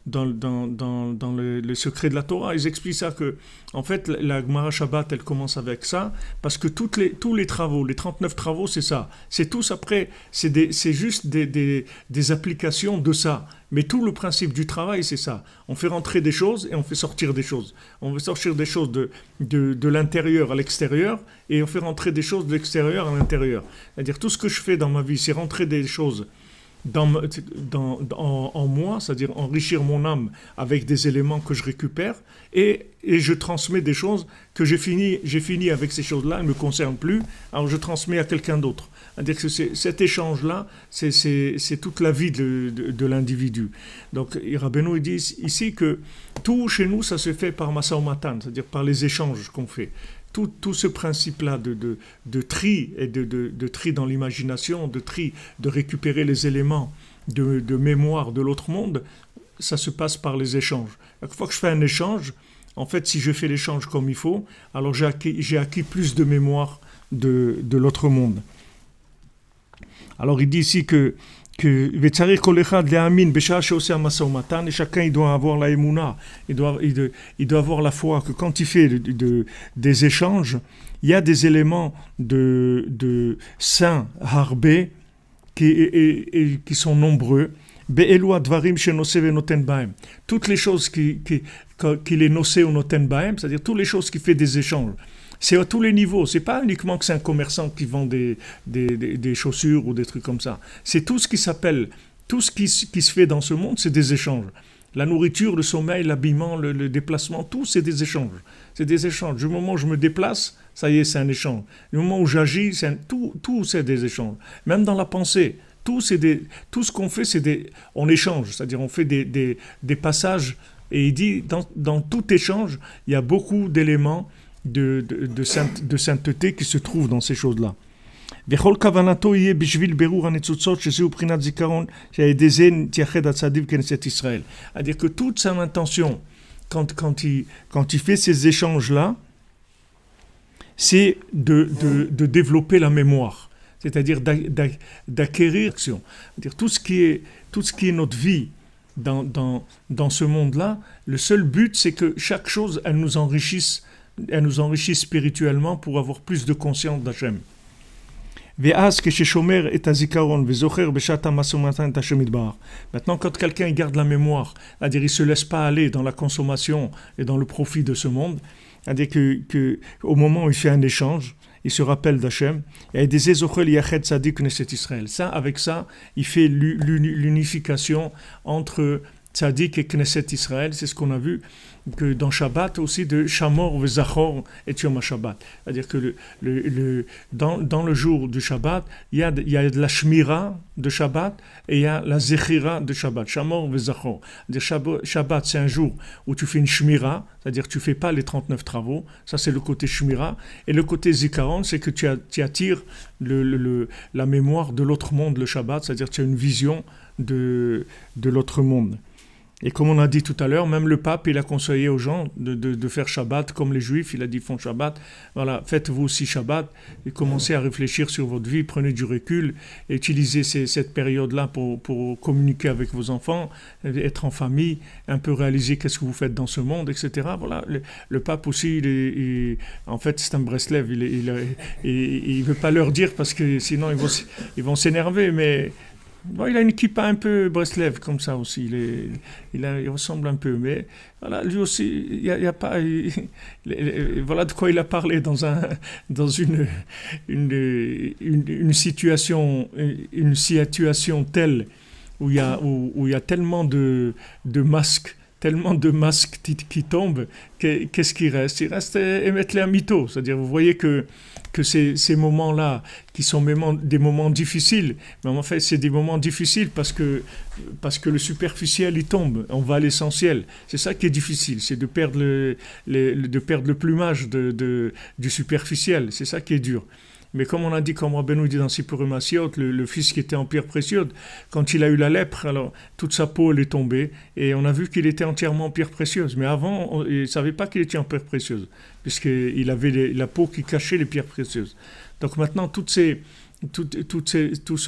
dans le secret de la Torah, ils expliquent ça que, en fait, la Gemara Shabbat, elle commence avec ça, parce que tous les travaux, les 39 travaux, c'est ça. C'est tous après, c'est juste des applications de ça. Mais tout le principe du travail, c'est ça. On fait rentrer des choses et on fait sortir des choses. On fait sortir des choses de l'intérieur à l'extérieur et on fait rentrer des choses de l'extérieur à l'intérieur. C'est-à-dire tout ce que je fais dans ma vie, c'est rentrer des choses en moi, c'est-à-dire enrichir mon âme avec des éléments que je récupère et je transmets des choses que j'ai fini avec ces choses-là, elles ne me concernent plus, alors je transmets à quelqu'un d'autre. C'est-à-dire que cet échange-là, c'est toute la vie de l'individu. Donc Rabbeinu dit ici que tout chez nous, ça se fait par Masa Matan, c'est-à-dire par les échanges qu'on fait. Tout ce principe-là de tri, et de tri dans l'imagination, de tri, de récupérer les éléments de mémoire de l'autre monde, ça se passe par les échanges. Chaque fois que je fais un échange, en fait, si je fais l'échange comme il faut, alors j'ai acquis plus de mémoire de l'autre monde. Alors il dit ici que et chacun il doit avoir la émouna, il doit avoir la foi que quand il fait des échanges, il y a des éléments de saints harbés qui sont nombreux. Toutes les choses qu'il est nocé ou noten baem, c'est-à-dire toutes les choses qui fait des échanges. C'est à tous les niveaux, c'est pas uniquement que c'est un commerçant qui vend des chaussures ou des trucs comme ça. C'est tout ce qui s'appelle, tout ce qui se fait dans ce monde, c'est des échanges. La nourriture, le sommeil, l'habillement, le déplacement, tout c'est des échanges. C'est des échanges. Du moment où je me déplace, ça y est, c'est un échange. Du moment où j'agis, tout c'est des échanges. Même dans la pensée, tout ce qu'on fait, on échange, c'est-à-dire on fait des passages. Et il dit, dans tout échange, il y a beaucoup d'éléments de sainteté qui se trouvent dans ces choses-là. C'est-à-dire que toute son intention, quand il fait ces échanges-là, c'est de développer la mémoire, c'est-à-dire d'acquérir l'action. C'est-à-dire tout ce qui est notre vie dans ce monde-là, le seul but, c'est que chaque chose, elle nous enrichisse spirituellement pour avoir plus de conscience d'Hachem. Maintenant, quand quelqu'un garde la mémoire, c'est-à-dire il ne se laisse pas aller dans la consommation et dans le profit de ce monde, c'est-à-dire qu'au moment où il fait un échange, il se rappelle d'Hachem, et des Ezochel Yached Tzadik Knesset Israël. Avec ça, il fait l'unification entre Tzadik et Knesset Israël. C'est ce qu'on a vu que dans Shabbat aussi, de Shamor Vezachor et Yom HaShabbat. C'est-à-dire que dans le jour du Shabbat, il y a de la Shmira de Shabbat et il y a la Zechira de Shabbat. Shamor Vezachor. Shabbat, c'est un jour où tu fais une Shmira, c'est-à-dire que tu ne fais pas les 39 travaux. Ça, c'est le côté Shmira. Et le côté Zikaron, c'est que tu attires la mémoire de l'autre monde, le Shabbat, c'est-à-dire que tu as une vision de l'autre monde. Et comme on a dit tout à l'heure, même le pape, il a conseillé aux gens de faire Shabbat comme les Juifs. Il a dit, font Shabbat. Voilà, faites-vous aussi Shabbat et commencez à réfléchir sur votre vie, prenez du recul, et utilisez cette période-là pour communiquer avec vos enfants, être en famille, un peu réaliser qu'est-ce que vous faites dans ce monde, etc. Voilà, le pape aussi, en fait, c'est un Breslev. Il veut pas leur dire parce que sinon ils vont s'énerver, mais... Bon, il a une kippa un peu Breslev comme ça aussi, il ressemble un peu, mais voilà, lui aussi, il y a pas, voilà de quoi il a parlé dans une situation telle où il y a tellement de masques. Tellement de masques qui tombent, qu'est-ce qui reste? Il reste émettre les mythos. C'est-à-dire, vous voyez que ces moments-là, qui sont des moments difficiles, mais en fait, c'est des moments difficiles parce que le superficiel, il tombe. On va à l'essentiel. C'est ça qui est difficile, c'est de perdre le plumage du superficiel. C'est ça qui est dur. Mais comme on a dit, comme Rabbeinu dit dans Sipurim Asiot, le fils qui était en pierre précieuse, quand il a eu la lèpre, alors toute sa peau elle est tombée et on a vu qu'il était entièrement en pierre précieuse. Mais avant, il ne savait pas qu'il était en pierre précieuse, puisqu'il avait la peau qui cachait les pierres précieuses. Donc maintenant, tout ce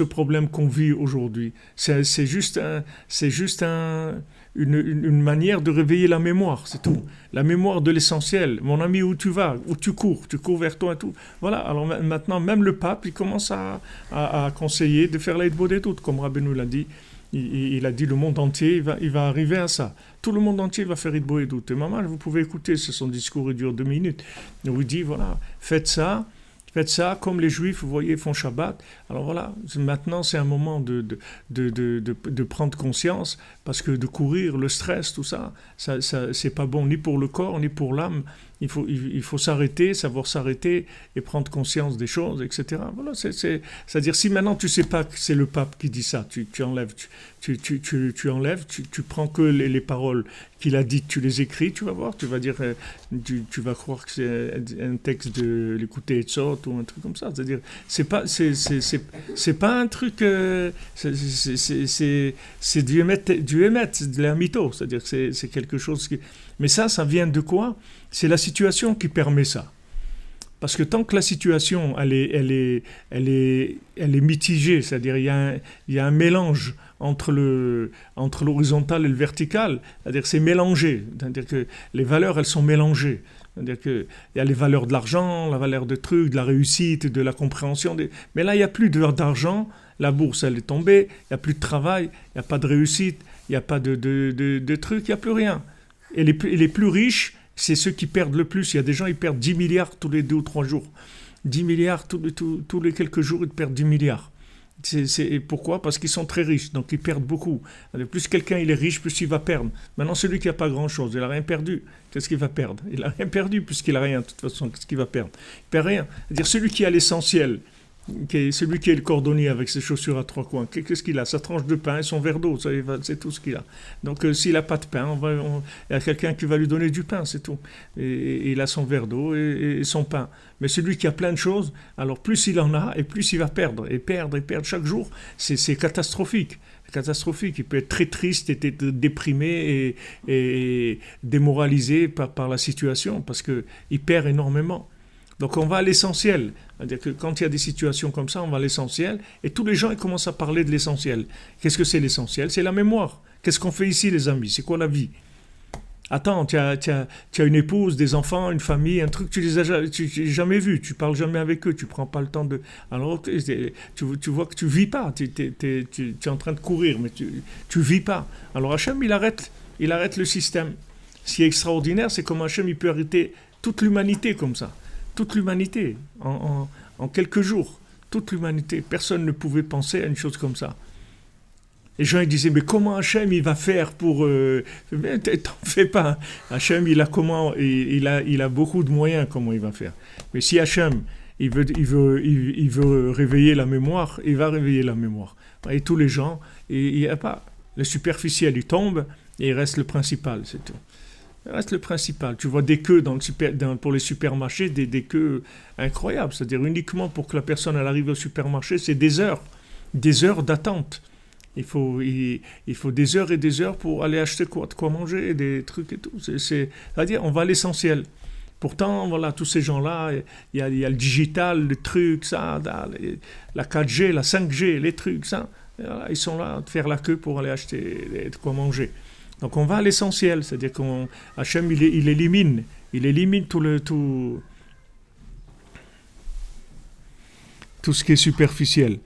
problème qu'on vit aujourd'hui, c'est juste une manière de réveiller la mémoire, c'est tout. La mémoire de l'essentiel. Mon ami, où tu vas, où tu cours vers toi et tout. Voilà, alors maintenant, même le pape, il commence à conseiller de faire l'aide des doutes, comme Rabbeinu l'a dit. Il a dit le monde entier, il va arriver à ça. Tout le monde entier va faire l'aide des doutes. Et maman, vous pouvez écouter, son discours, il dure 2 minutes. Où il dit, voilà, faites ça comme les Juifs, vous voyez, font Shabbat. Alors voilà, maintenant c'est un moment de prendre conscience, parce que de courir, le stress, tout ça, c'est pas bon ni pour le corps, ni pour l'âme. Il faut s'arrêter, savoir s'arrêter et prendre conscience des choses, etc. Voilà, c'est-à-dire, si maintenant tu sais pas que c'est le pape qui dit ça, tu enlèves, tu prends que les paroles qu'il a dites, tu les écris, tu vas voir, tu vas dire, tu vas croire que c'est un texte de l'écouter Etzot ou un truc comme ça. C'est-à-dire, c'est pas un truc, c'est du émet, c'est de la mytho, c'est-à-dire que c'est quelque chose qui... Mais ça vient de quoi? C'est la situation qui permet ça. Parce que tant que la situation elle est mitigée, c'est-à-dire il y a un mélange entre l'horizontal et le vertical, c'est-à-dire c'est mélangé, c'est-à-dire que les valeurs elles sont mélangées. C'est-à-dire qu'il y a les valeurs de l'argent, la valeur de trucs, de la réussite, de la compréhension. Mais là, il n'y a plus d'argent, la bourse, elle est tombée, il n'y a plus de travail, il n'y a pas de réussite, il n'y a pas de trucs, il n'y a plus rien. Et les plus riches, c'est ceux qui perdent le plus. Il y a des gens, ils perdent 10 milliards tous les 2 ou 3 jours. 10 milliards, tous les quelques jours, ils perdent 10 milliards. Pourquoi? Parce qu'ils sont très riches, donc ils perdent beaucoup. Plus quelqu'un il est riche, plus il va perdre. Maintenant, celui qui n'a pas grand-chose, il n'a rien perdu. Qu'est-ce qu'il va perdre? Il n'a rien perdu, puisqu'il n'a rien. De toute façon, qu'est-ce qu'il va perdre? Il ne perd rien. C'est-à-dire, celui qui a l'essentiel, celui qui est le cordonnier avec ses chaussures à 3 coins, qu'est-ce qu'il a? Sa tranche de pain et son verre d'eau, c'est tout ce qu'il a. Donc s'il n'a pas de pain, il y a quelqu'un qui va lui donner du pain, c'est tout. Et il a son verre d'eau et son pain. Mais celui qui a plein de choses, alors plus il en a et plus il va perdre. Et perdre chaque jour, c'est catastrophique. Il peut être très triste, être déprimé et démoralisé par la situation, parce qu'il perd énormément. Donc on va à l'essentiel. C'est-à-dire que quand il y a des situations comme ça, on va à l'essentiel. Et tous les gens ils commencent à parler de l'essentiel. Qu'est-ce que c'est l'essentiel? C'est la mémoire. Qu'est-ce qu'on fait ici, les amis? C'est quoi la vie? Attends, tu as une épouse, des enfants, une famille, un truc, tu les as jamais vus. Tu parles jamais avec eux. Tu prends pas le temps de... Alors tu vois que tu vis pas. Tu es en train de courir, mais tu vis pas. Alors Hachem, il arrête le système. Ce qui est extraordinaire, c'est comment Hachem, il peut arrêter toute l'humanité comme ça. Toute l'humanité, en quelques jours, toute l'humanité. Personne ne pouvait penser à une chose comme ça. Les gens ils disaient, mais comment Hachem il va faire pour... T'en fais pas. Hachem il a beaucoup de moyens, comment il va faire. Mais si Hachem il veut réveiller la mémoire, il va réveiller la mémoire. Et tous les gens, il y a pas... Le superficiel il tombe et il reste le principal, c'est tout. Reste le principal. Tu vois des queues pour les supermarchés, des queues incroyables. C'est-à-dire uniquement pour que la personne elle arrive au supermarché, c'est des heures d'attente. Il faut des heures et des heures pour aller acheter de quoi manger, des trucs et tout. C'est-à-dire, on va à l'essentiel. Pourtant, voilà, tous ces gens-là, il y a le digital, le truc, ça, la 4G, la 5G, les trucs, ça. Voilà, ils sont là à faire la queue pour aller acheter de quoi manger. Donc on va à l'essentiel, c'est-à-dire qu'Hachem il élimine tout ce qui est superficiel.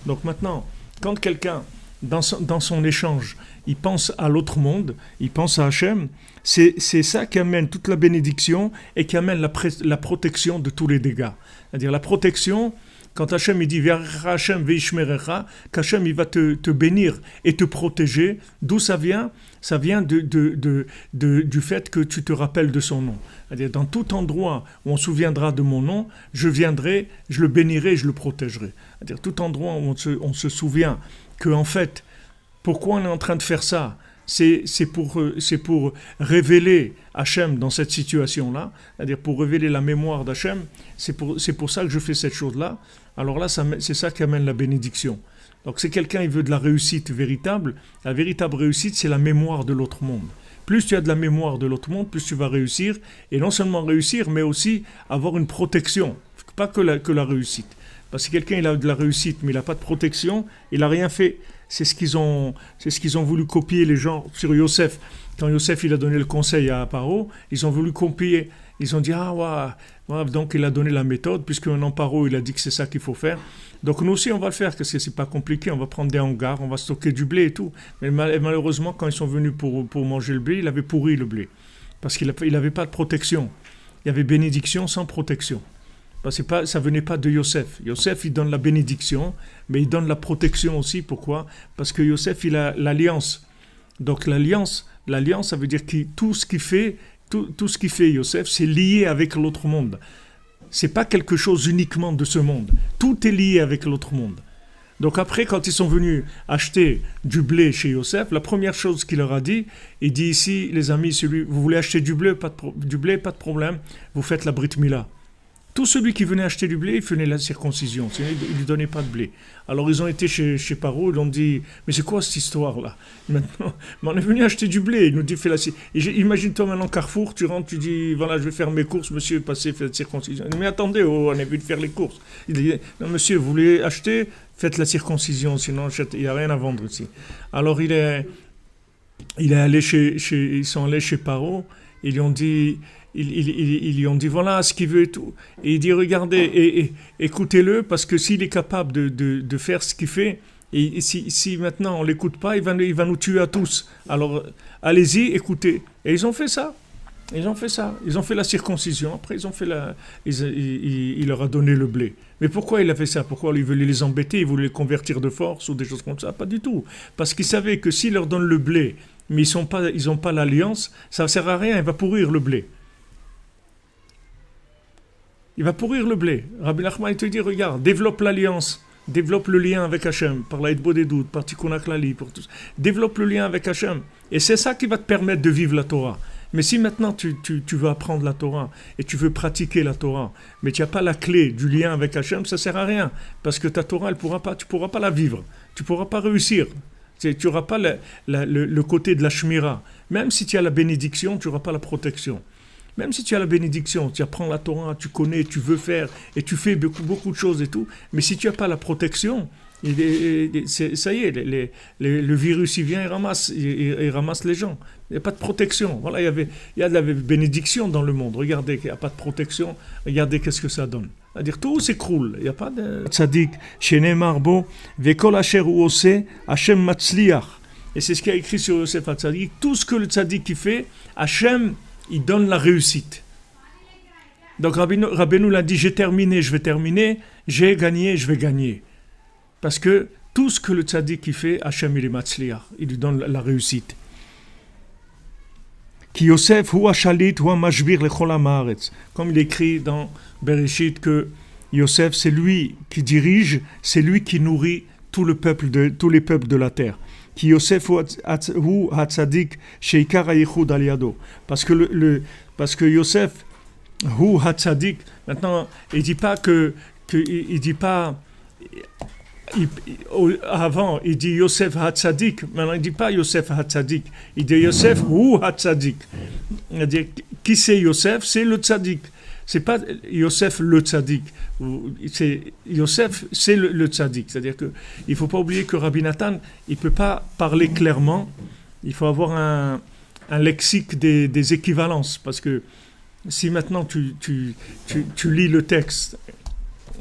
Donc maintenant, quand quelqu'un dans son échange, il pense à l'autre monde, il pense à Hachem, c'est ça qui amène toute la bénédiction et qui amène la protection de tous les dégâts. C'est-à-dire la protection. Quand Hachem il dit qu'Hachem il va te bénir et te protéger, d'où ça vient? Ça vient du fait que tu te rappelles de son nom. C'est-à-dire dans tout endroit où on se souviendra de mon nom, je viendrai, je le bénirai, je le protégerai. C'est-à-dire tout endroit où on se souvient que en fait, pourquoi on est en train de faire ça? c'est pour révéler Hachem dans cette situation-là, c'est-à-dire pour révéler la mémoire d'Hachem, c'est pour ça que je fais cette chose-là. Alors là, c'est ça qui amène la bénédiction. Donc si quelqu'un il veut de la réussite véritable, la véritable réussite, c'est la mémoire de l'autre monde. Plus tu as de la mémoire de l'autre monde, plus tu vas réussir, et non seulement réussir, mais aussi avoir une protection, pas que la réussite. Parce que quelqu'un il a de la réussite, mais il n'a pas de protection, il n'a rien fait. C'est ce qu'ils ont voulu copier les gens sur Yosef. Quand Yosef il a donné le conseil à Paro, ils ont voulu copier. Ils ont dit donc il a donné la méthode, puisque maintenant Paro il a dit que c'est ça qu'il faut faire. Donc nous aussi on va le faire, parce que c'est pas compliqué. On va prendre des hangars, on va stocker du blé et tout. Mais malheureusement quand ils sont venus pour manger le blé, il avait pourri le blé, parce qu'il n'avait pas de protection. Il y avait bénédiction sans protection. Parce que ça ne venait pas de Yosef. Yosef, il donne la bénédiction, mais il donne la protection aussi. Pourquoi? Parce que Yosef, il a l'alliance. Donc l'alliance, ça veut dire que tout ce qu'il fait Yosef, c'est lié avec l'autre monde. Ce n'est pas quelque chose uniquement de ce monde. Tout est lié avec l'autre monde. Donc après, quand ils sont venus acheter du blé chez Yosef, la première chose qu'il leur a dit, il dit ici, les amis, vous voulez acheter du blé, pas de problème, vous faites la Brit Mila. Tout celui qui venait acheter du blé, il faisait la circoncision. Sinon, il ne lui donnait pas de blé. Alors, ils ont été chez Paro, ils ont dit, mais c'est quoi cette histoire-là? Maintenant, on est venu acheter du blé. Il nous dit, fais la circoncision. Imagine-toi maintenant, Carrefour, tu rentres, tu dis, voilà, je vais faire mes courses, monsieur, passez, faites la circoncision. Mais attendez, on est venu faire les courses. Il dit, non, monsieur, vous voulez acheter, faites la circoncision, sinon, il n'y a rien à vendre ici. Alors, ils sont allés chez Paro, ils lui ont dit, ils lui ont dit voilà ce qu'il veut et tout. Et il dit regardez, écoutez-le, parce que s'il est capable de faire ce qu'il fait, et si maintenant on ne l'écoute pas, il va nous tuer à tous. Alors allez-y, écoutez. Et ils ont fait ça. Ils ont fait la circoncision. Après, il leur a donné le blé. Mais pourquoi il a fait ça? Pourquoi il voulait les embêter? Il voulait les convertir de force ou des choses comme ça? Pas du tout. Parce qu'il savait que s'il leur donne le blé, mais ils n'ont pas l'alliance, ça ne sert à rien, il va pourrir le blé. Il va pourrir le blé. Rabbi Nachman, il te dit, regarde, développe l'alliance, développe le lien avec Hachem, par la Hitbo des doutes, par Tikkun HaKlali, pour tout ça. Développe le lien avec Hachem. Et c'est ça qui va te permettre de vivre la Torah. Mais si maintenant tu veux apprendre la Torah et tu veux pratiquer la Torah, mais tu n'as pas la clé du lien avec Hachem, ça ne sert à rien. Parce que ta Torah, tu ne pourras pas la vivre. Tu ne pourras pas réussir. Tu n'auras pas le côté de la Shmira. Même si tu as la bénédiction, tu n'auras pas la protection. Même si tu as la bénédiction, tu apprends la Torah, tu connais, tu veux faire, et tu fais beaucoup de choses et tout, mais si tu n'as pas la protection, ça y est, le virus il vient et ramasse les gens. Il n'y a pas de protection. Voilà, il y a de la bénédiction dans le monde. Regardez, il n'y a pas de protection. Regardez qu'est-ce que ça donne. C'est-à-dire tout s'écroule. Il n'y a pas de... Tzadik, shenemar bo, vekol asher hu ose, Hashem matzliach. Et c'est ce qu'il y a écrit sur Yosef HaTzadik. Tout ce que le Tzadik il fait, Hashem, il donne la réussite. Donc Rabbeinu l'a dit, j'ai terminé, je vais terminer, j'ai gagné, je vais gagner. Parce que tout ce que le tzaddik il fait, Hachem il est matzliach, il lui donne la réussite. Ki Yosef hu hashalit hu hamashbir lechol haaretz. Comme il écrit dans Bereshit que Yosef c'est lui qui dirige, c'est lui qui nourrit tous les peuples de la terre. Ki Yosef hu hatzadik sheikar hayichud al yado. Parce que Yosef hu hatzadik. Maintenant il dit pas il dit pas. Avant, il dit Yosef HaTzadik. Maintenant, il ne dit pas Yosef HaTzadik. Il dit Yosef ou HaTzadik. C'est-à-dire, qui c'est Yosef? C'est le Tzadik. Ce n'est pas Yosef le Tzadik. Yosef, c'est le Tzadik. C'est-à-dire qu'il ne faut pas oublier que Rabbi Nathan, il ne peut pas parler clairement. Il faut avoir un lexique des équivalences. Parce que si maintenant tu lis le texte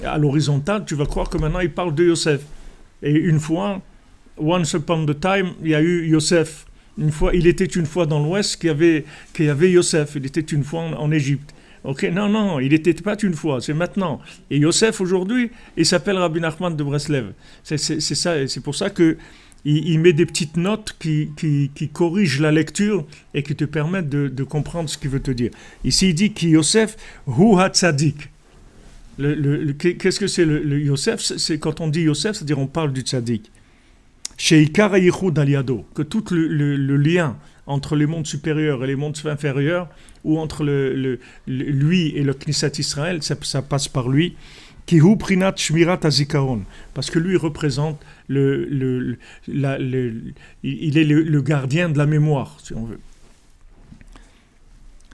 à l'horizontale, tu vas croire que maintenant il parle de Yosef. Et une fois, once upon a time, il y a eu Yosef. Il était une fois dans l'Ouest qu'il y avait Yosef. Il était une fois en Égypte. Ok, non, il n'était pas une fois, c'est maintenant. Et Yosef aujourd'hui, il s'appelle Rabbi Nachman de Breslev. C'est ça, et c'est pour ça que il met des petites notes qui corrigent la lecture et qui te permettent de comprendre ce qu'il veut te dire. Ici, il dit que Yosef hu hatzadik. Qu'est-ce que c'est le Yosef? C'est quand on dit Yosef, c'est-à-dire on parle du tzaddik. Sheikar Yichud Aliado, que tout le lien entre les mondes supérieurs et les mondes inférieurs, ou entre lui et le Knesset Israël, ça passe par lui. Kihu Prinat Shmirat Azikaron, parce que lui représente il est le gardien de la mémoire, si on veut.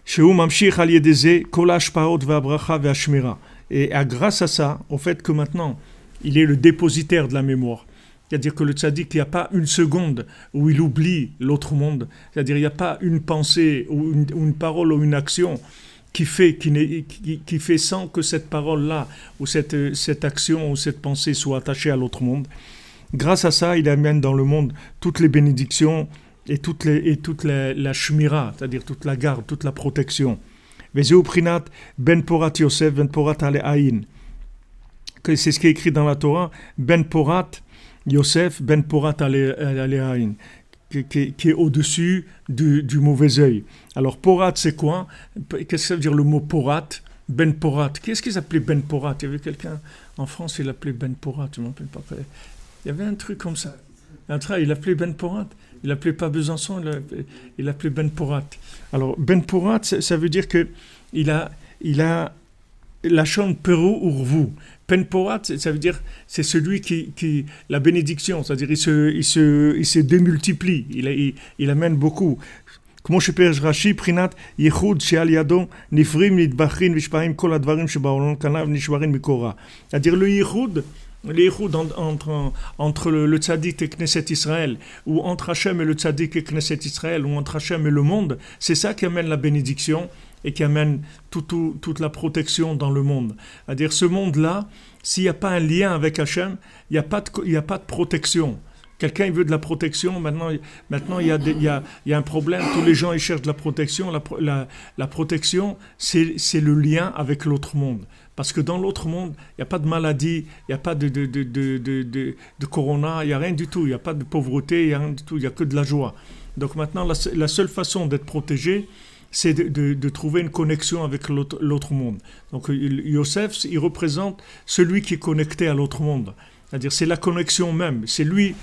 Shehu Mamshich Al Yedeze Kol Hashpaot Ve'Abracha Ve'Ashmira. Et grâce à ça, au fait que maintenant, il est le dépositaire de la mémoire. C'est-à-dire que le tzaddik, il n'y a pas une seconde où il oublie l'autre monde. C'est-à-dire il n'y a pas une pensée ou une parole ou une action qui fait sans que cette parole-là ou cette action ou cette pensée soit attachée à l'autre monde. Grâce à ça, il amène dans le monde toutes les bénédictions et toute la shmira, c'est-à-dire toute la garde, toute la protection. Vezeu prinat ben porat Yosef ben porat ale c'est ce qui est écrit dans la Torah, ben porat Yosef ben porat ale qui est au-dessus du mauvais œil. Alors porat c'est quoi? Qu'est-ce que ça veut dire le mot porat? Ben porat. Qu'est-ce qu'ils appelaient ben porat? Il y avait quelqu'un en France, il l'appelait ben porat, je ne me rappelle pas. Il y avait un truc comme ça. Il l'appelait ben porat. Il l'appelait pas Besançon, il l'appelait Ben Porat. Alors Ben Porat, ça veut dire que il a la chante Peru Urvu. Ben Porat, ça veut dire c'est celui qui la bénédiction, c'est-à-dire il se démultiplie, il amène beaucoup. כמו שפירש רש"י, בחינת ייחוד שעל ידו נפרים, נטבחים, נשפעים כל הדברים שבעולם כנב נשברים מקורה. c'est-à-dire le ייחוד entre le tzaddik et Knesset Israël, ou entre Hachem et le tzaddik et Knesset Israël, ou entre Hachem et le monde, c'est ça qui amène la bénédiction et qui amène toute la protection dans le monde. C'est-à-dire ce monde-là, s'il n'y a pas un lien avec Hachem, il n'y a pas de protection. Quelqu'un il veut de la protection, maintenant il y a un problème, tous les gens ils cherchent de la protection. La protection, c'est le lien avec l'autre monde. Parce que dans l'autre monde, il n'y a pas de maladie, il n'y a pas de corona, il n'y a rien du tout, il n'y a pas de pauvreté, il n'y a rien du tout, il n'y a que de la joie. Donc maintenant, la seule façon d'être protégé, c'est de trouver une connexion avec l'autre monde. Donc Yosef, il représente celui qui est connecté à l'autre monde. C'est-à-dire c'est la connexion même, c'est lui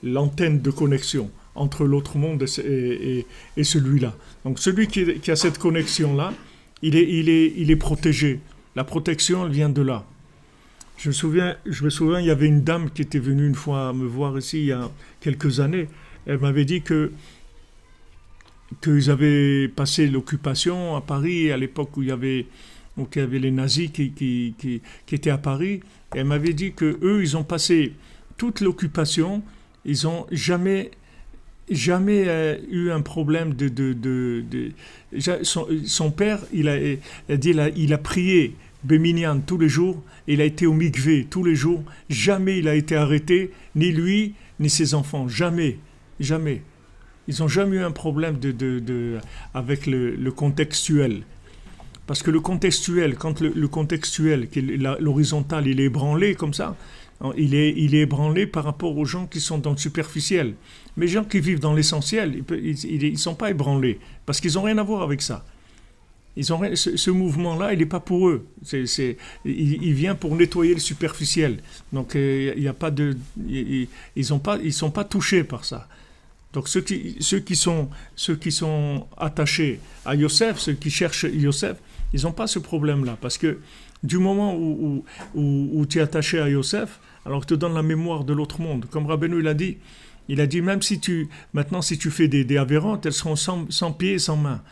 l'antenne de connexion entre l'autre monde et celui-là. Donc celui qui a cette connexion-là, il est protégé. La protection, elle vient de là. Je me souviens, il y avait une dame qui était venue une fois me voir ici il y a quelques années. Elle m'avait dit qu'ils avaient passé l'occupation à Paris, à l'époque où il y avait les nazis qui étaient à Paris. Et elle m'avait dit qu'eux, ils ont passé toute l'occupation, ils n'ont jamais eu un problème son père, il a prié Béminian tous les jours, il a été au mikvé tous les jours, jamais il a été arrêté, ni lui, ni ses enfants, jamais. Ils n'ont jamais eu un problème avec le contextuel. Parce que le contextuel, quand le contextuel, l'horizontal, il est ébranlé comme ça, il est ébranlé par rapport aux gens qui sont dans le superficiel. Mais les gens qui vivent dans l'essentiel, ils ne sont pas ébranlés, parce qu'ils n'ont rien à voir avec ça. Ce mouvement-là, il n'est pas pour eux. Il vient pour nettoyer le superficiel. Donc, il y a pas ils ne sont pas touchés par ça. Donc, ceux qui sont attachés à Yosef, ceux qui cherchent Yosef, ils n'ont pas ce problème-là. Parce que du moment où tu es attaché à Yosef, alors il te donne la mémoire de l'autre monde. Comme Rabbeinu il a dit même si tu fais des avérantes, elles seront sans pieds et sans mains.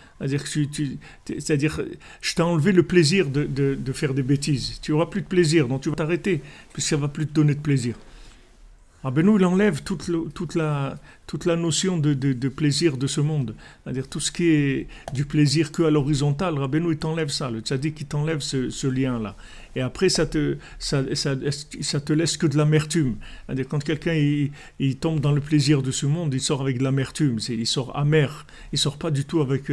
C'est-à-dire, je t'ai enlevé le plaisir de faire des bêtises. Tu n'auras plus de plaisir, donc tu vas t'arrêter, puisque ça ne va plus te donner de plaisir. Rabbeinu, il enlève toute la notion de plaisir de ce monde. C'est-à-dire tout ce qui est du plaisir qu'à l'horizontale, Rabbeinu, il t'enlève ça. Le tzaddik, il t'enlève ce lien-là. Et après, ça te laisse que de l'amertume. C'est-à-dire quand quelqu'un il tombe dans le plaisir de ce monde, il sort avec de l'amertume. Il sort amer. Il sort pas du tout avec...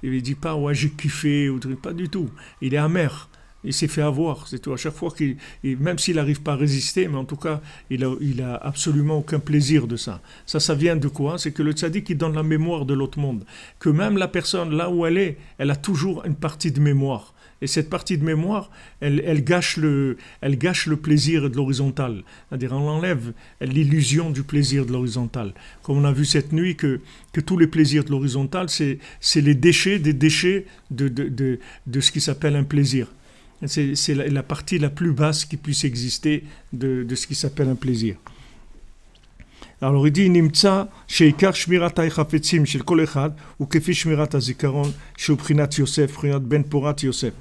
il dit pas « ouais, j'ai kiffé » ou pas du tout. Il est amer. Il s'est fait avoir, c'est tout. À chaque fois même s'il n'arrive pas à résister, mais en tout cas, il a absolument aucun plaisir de ça. Ça vient de quoi? C'est que le tzaddik, il donne la mémoire de l'autre monde. Que même la personne, là où elle a toujours une partie de mémoire. Et cette partie de mémoire, elle gâche le plaisir de l'horizontal. C'est-à-dire, on enlève l'illusion du plaisir de l'horizontal. Comme on a vu cette nuit que tous les plaisirs de l'horizontal, c'est les déchets des déchets de ce qui s'appelle un plaisir. C'est la partie la plus basse qui puisse exister de ce qui s'appelle un plaisir. Alors il dit Nimtsa sheikar shmirat ha'chafetzim shel kol echad ou kefi shmirat hazikaron shel bchinat Yosef, bchinat ben porat Yosef.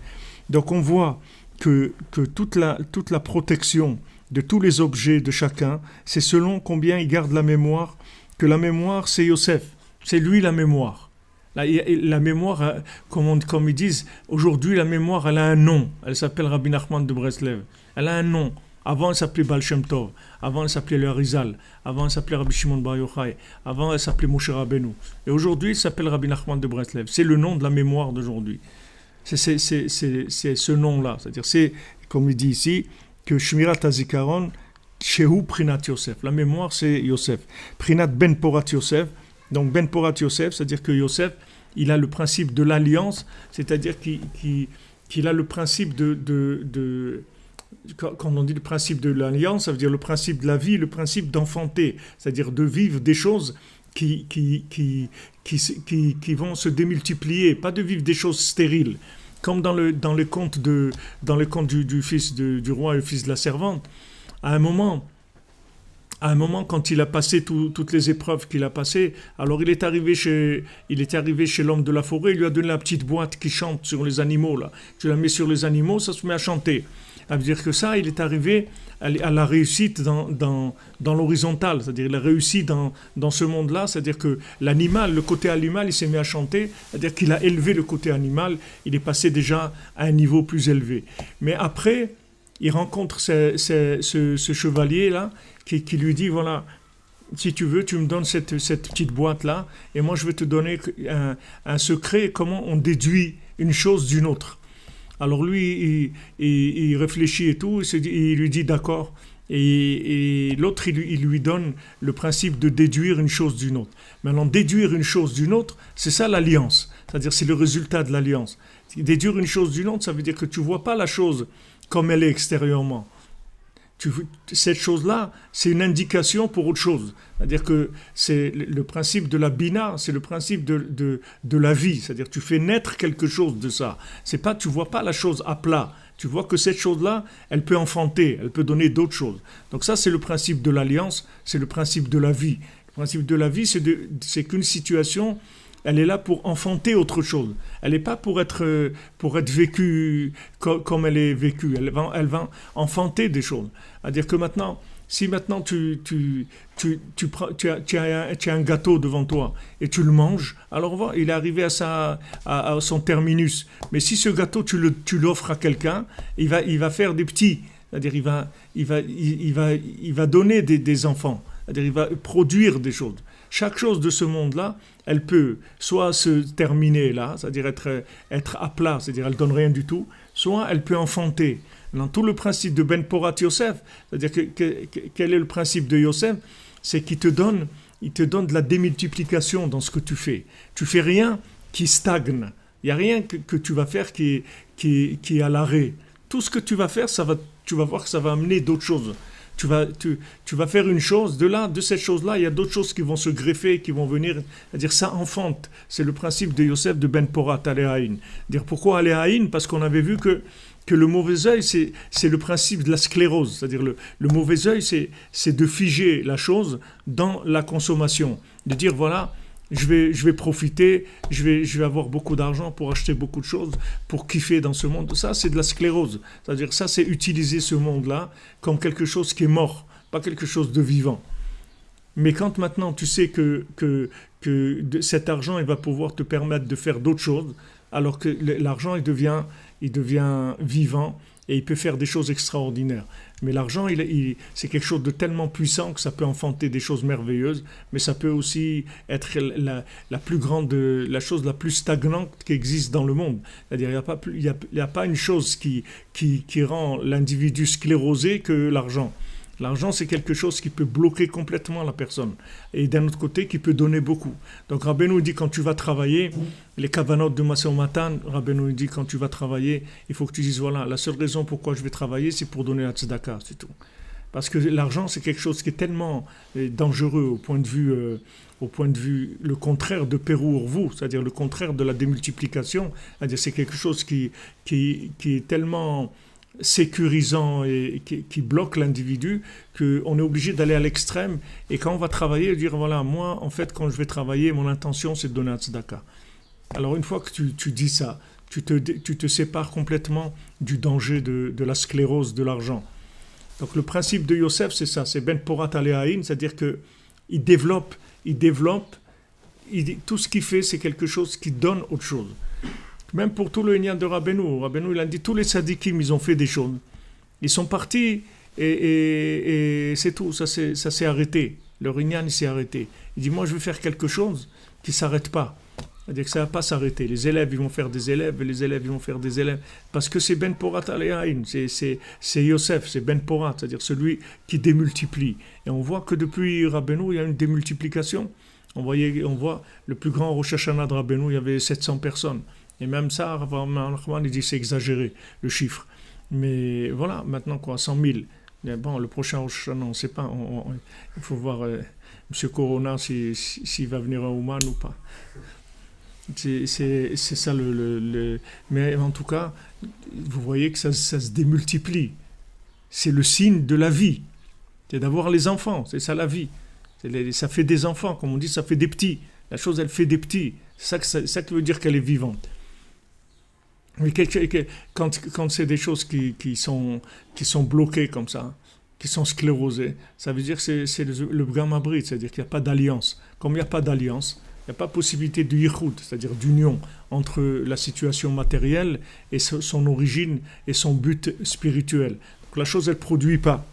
Donc on voit que toute la protection de tous les objets de chacun, c'est selon combien il garde la mémoire, que la mémoire c'est Yosef, c'est lui la mémoire. La mémoire, comme ils disent, aujourd'hui la mémoire elle a un nom, elle s'appelle Rabbi Nachman de Breslev, elle a un nom. Avant elle s'appelait Baal Shem Tov, avant elle s'appelait le Harizal, avant elle s'appelait Rabbi Shimon Bar Yochai, avant elle s'appelait Moshe Rabbeinu. Et aujourd'hui elle s'appelle Rabbi Nachman de Breslev, c'est le nom de la mémoire d'aujourd'hui. C'est ce nom-là, c'est-à-dire c'est, comme il dit ici, que Shmirat HaZikaron, Shehu Prinat Yosef, la mémoire c'est Yosef. Prinat Ben Porat Yosef, donc Ben Porat Yosef, c'est-à-dire que Yosef, il a le principe de l'alliance, c'est-à-dire qu'il a le principe quand on dit le principe de l'alliance, ça veut dire le principe de la vie, le principe d'enfanter, c'est-à-dire de vivre des choses qui vont se démultiplier, pas de vivre des choses stériles, comme dans le conte du fils du roi et le fils de la servante. À un moment, quand il a passé toutes les épreuves qu'il a passées, alors il est arrivé chez l'homme de la forêt, il lui a donné la petite boîte qui chante sur les animaux là. Tu la mets sur les animaux, ça se met à chanter. Ça veut dire que ça, il est arrivé à la réussite dans l'horizontale, c'est-à-dire il a réussi dans ce monde-là, c'est-à-dire que l'animal, le côté animal, il s'est mis à chanter, c'est-à-dire qu'il a élevé le côté animal, il est passé déjà à un niveau plus élevé. Mais après, il rencontre ce chevalier-là qui lui dit, voilà, si tu veux, tu me donnes cette petite boîte-là, et moi je vais te donner un secret, comment on déduit une chose d'une autre. Alors lui, il réfléchit et tout, il lui dit d'accord. Et l'autre, il lui donne le principe de déduire une chose d'une autre. Maintenant, déduire une chose d'une autre, c'est ça l'alliance. C'est-à-dire, c'est le résultat de l'alliance. Déduire une chose d'une autre, ça veut dire que tu ne vois pas la chose comme elle est extérieurement. Cette chose-là, c'est une indication pour autre chose. C'est-à-dire que c'est le principe de la bina, c'est le principe de la vie. C'est-à-dire que tu fais naître quelque chose de ça. Tu ne vois pas la chose à plat. Tu vois que cette chose-là, elle peut enfanter, elle peut donner d'autres choses. Donc ça, c'est le principe de l'alliance, c'est le principe de la vie. Le principe de la vie, c'est qu'une situation, elle est là pour enfanter autre chose. Elle n'est pas pour être vécue comme elle est vécue. Elle va enfanter des choses. C'est-à-dire que maintenant, si maintenant tu as un gâteau devant toi et tu le manges, alors il est arrivé à son terminus. Mais si ce gâteau, tu l'offres à quelqu'un, il va faire des petits. C'est-à-dire il va donner des enfants. C'est-à-dire il va produire des choses. Chaque chose de ce monde-là, elle peut soit se terminer là, c'est-à-dire être à plat, c'est-à-dire elle ne donne rien du tout, soit elle peut enfanter. Dans tout le principe de Ben Porat Yosef, c'est-à-dire quel est le principe de Yosef? C'est qu'il te donne de la démultiplication dans ce que tu fais. Tu fais rien qui stagne. Il n'y a rien que tu vas faire qui est à l'arrêt. Tout ce que tu vas faire, tu vas voir que ça va amener d'autres choses. Tu vas faire une chose, de cette chose-là, il y a d'autres choses qui vont se greffer, qui vont venir, c'est-à-dire ça enfante. C'est le principe de Yosef de Ben Porat, Aléhaïn. Dire pourquoi Aléhaïn? Parce qu'on avait vu que le mauvais œil, c'est le principe de la sclérose. C'est-à-dire le mauvais œil, c'est de figer la chose dans la consommation. De dire, voilà, je vais profiter, je vais avoir beaucoup d'argent pour acheter beaucoup de choses, pour kiffer dans ce monde. Ça, c'est de la sclérose. C'est-à-dire ça, c'est utiliser ce monde-là comme quelque chose qui est mort, pas quelque chose de vivant. Mais quand maintenant tu sais que cet argent, il va pouvoir te permettre de faire d'autres choses, alors que l'argent, il devient vivant et il peut faire des choses extraordinaires. Mais l'argent, c'est quelque chose de tellement puissant que ça peut enfanter des choses merveilleuses, mais ça peut aussi être la plus grande, la chose la plus stagnante qui existe dans le monde. C'est-à-dire, il n'y a pas une chose qui rend l'individu sclérosé que l'argent. L'argent, c'est quelque chose qui peut bloquer complètement la personne. Et d'un autre côté, qui peut donner beaucoup. Donc Rabbeinu dit, quand tu vas travailler, les kavanot de Masé Matan, Rabbeinu dit, quand tu vas travailler, il faut que tu dises, voilà, la seule raison pourquoi je vais travailler, c'est pour donner la tzedaka, c'est tout. Parce que l'argent, c'est quelque chose qui est tellement dangereux au point de vue, le contraire de Pérou Urvu, c'est-à-dire le contraire de la démultiplication. C'est-à-dire c'est quelque chose qui est tellement sécurisant et qui bloque l'individu qu'on est obligé d'aller à l'extrême. Et quand on va travailler, dire voilà, moi, en fait, quand je vais travailler, mon intention, c'est de donner un tzedaka. Alors, une fois que tu dis ça, tu te sépares complètement du danger de la sclérose de l'argent. Donc, le principe de Yosef, c'est ça, c'est Ben Porat Aleaïn, c'est-à-dire qu'il développe, tout ce qu'il fait, c'est quelque chose qui donne autre chose. Même pour tout le Inyan de Rabbeinu. Rabbeinu, il a dit, tous les sadikim, ils ont fait des choses. Ils sont partis et c'est tout, ça s'est arrêté. Leur Inyan, il s'est arrêté. Il dit, moi, je vais faire quelque chose qui ne s'arrête pas. C'est-à-dire que ça ne va pas s'arrêter. Les élèves, ils vont faire des élèves, et les élèves, ils vont faire des élèves. Parce que c'est Ben Porat Aleaïn, c'est Yosef, c'est Ben Porat, c'est-à-dire celui qui démultiplie. Et on voit que depuis Rabbeinu, il y a une démultiplication. On voit le plus grand Rosh Hashanah de Rabbeinu, il y avait 700 personnes. Et même ça, il dit c'est exagéré, le chiffre. Mais voilà, maintenant quoi, 100 000. Mais bon, le prochain Rosh Hashanah, on ne sait pas. Il faut voir M. Corona s'il va venir à Ouman ou pas. C'est ça Mais en tout cas, vous voyez que ça se démultiplie. C'est le signe de la vie. C'est d'avoir les enfants, c'est ça la vie. Ça fait des enfants, comme on dit, ça fait des petits. La chose, elle fait des petits. C'est ça qui veut dire qu'elle est vivante. Mais quand c'est des choses qui sont bloquées comme ça, qui sont sclérosées, ça veut dire que c'est le gamma bride, c'est-à-dire qu'il n'y a pas d'alliance. Comme il n'y a pas d'alliance, il n'y a pas possibilité de yichud, c'est-à-dire d'union entre la situation matérielle et son origine et son but spirituel. Donc la chose, elle ne produit pas.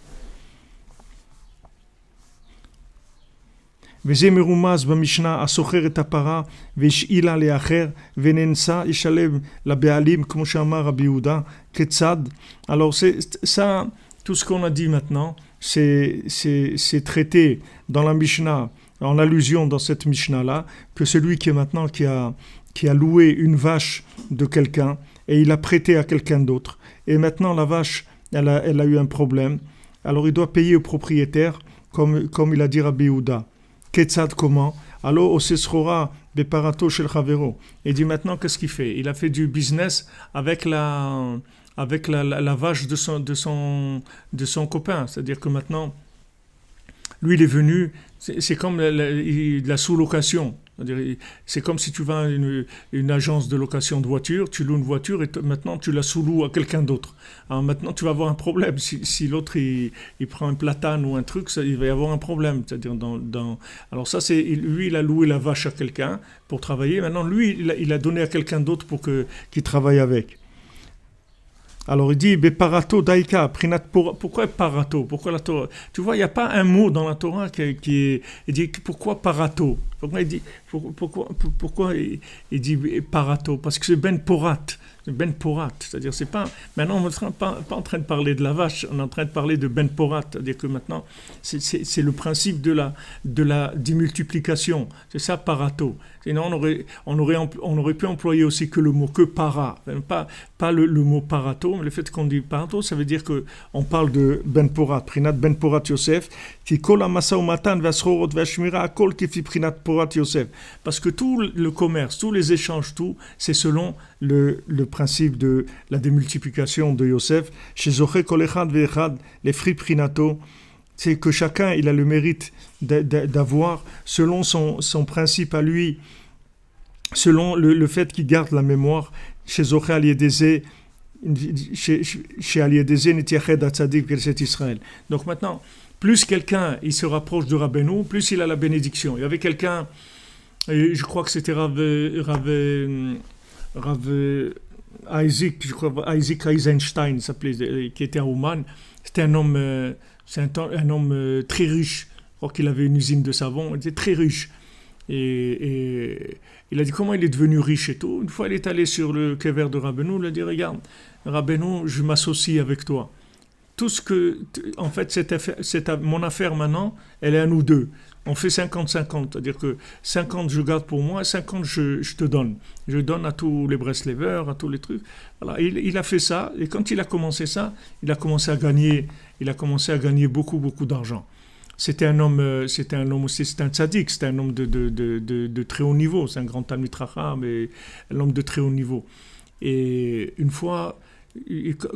וזה מרומז במשנה הסוחר את הפרה והשאילה לאחר ונאנסה ישלם לבעלים כמו שאמר רבי יהודה כיצד. Alors ça, tout ce qu'on a dit maintenant, c'est traité dans la Mishnah, en allusion dans cette Mishnah-là, que celui qui a loué une vache de quelqu'un et il a prêté à quelqu'un d'autre et maintenant la vache elle a eu un problème, alors il doit payer au propriétaire comme il a dit Rabbi Yehuda. Ketzad comment? Alors au Sesrora Beparato Shel Chavero. Il dit maintenant qu'est-ce qu'il fait? Il a fait du business avec la vache de son copain. C'est-à-dire que maintenant, lui il est venu, c'est comme la sous-location. C'est-à-dire, c'est comme si tu vas à une agence de location de voiture, tu loues une voiture et maintenant tu la sous-loues à quelqu'un d'autre. Alors maintenant tu vas avoir un problème. Si l'autre il prend un platane ou un truc, il va y avoir un problème. C'est-à-dire alors ça c'est lui il a loué la vache à quelqu'un pour travailler. Maintenant lui il a donné à quelqu'un d'autre pour qu'il travaille avec. Alors il dit, parato daika, pourquoi parato? Pourquoi la Torah? Tu vois, il n'y a pas un mot dans la Torah qui est. Il dit, pourquoi parato? Pourquoi il dit parato? Parce que c'est ben porat. Ben porat. C'est-à-dire, c'est pas. Maintenant, on n'est pas en train de parler de la vache, on est en train de parler de ben porat. C'est-à-dire que maintenant, c'est le principe de la démultiplication. C'est ça, parato. Sinon, on aurait pu employer aussi que le mot que para. Pas le mot parato, mais le fait qu'on dit parato, ça veut dire qu'on parle de ben porat. Prinat ben porat Yosef, qui kol amasa umatan vasrorot vashmira akol kifi prinat porat Yosef. Parce que tout le commerce, tous les échanges, tout, c'est selon le principe de la démultiplication de Yosef. Chez Zoché kol echad ve'echad, les fri prinato, c'est que chacun, il a le mérite d'avoir, selon son principe à lui, selon le fait qu'il garde la mémoire, chez Zoché Aliédézé, chez Aliédézé, Netiached Atzadik, Kerset Israël. Donc maintenant, plus quelqu'un, il se rapproche de Rabbeinu, plus il a la bénédiction. Il y avait quelqu'un, je crois que c'était Rav Isaac, je crois, Isaac Eisenstein, il s'appelait, qui était à Ouman. C'était un homme... C'est un homme très riche. Je crois qu'il avait une usine de savon. Il était très riche. Et il a dit comment il est devenu riche et tout. Une fois, il est allé sur le kever de Rabbeinu. Il a dit regarde, Rabbeinu, je m'associe avec toi. tout ce que, en fait, mon affaire maintenant, elle est à nous deux. On fait 50-50, c'est-à-dire que 50 je garde pour moi, 50 je te donne. Je donne à tous les Breslevers, à tous les trucs. Voilà, il a fait ça, et quand il a commencé ça, il a commencé à gagner beaucoup, beaucoup d'argent. C'était un homme aussi, c'était un tzaddik, c'était un homme de très haut niveau, c'est un grand Talmid Chacham, mais un homme de très haut niveau. Et une fois,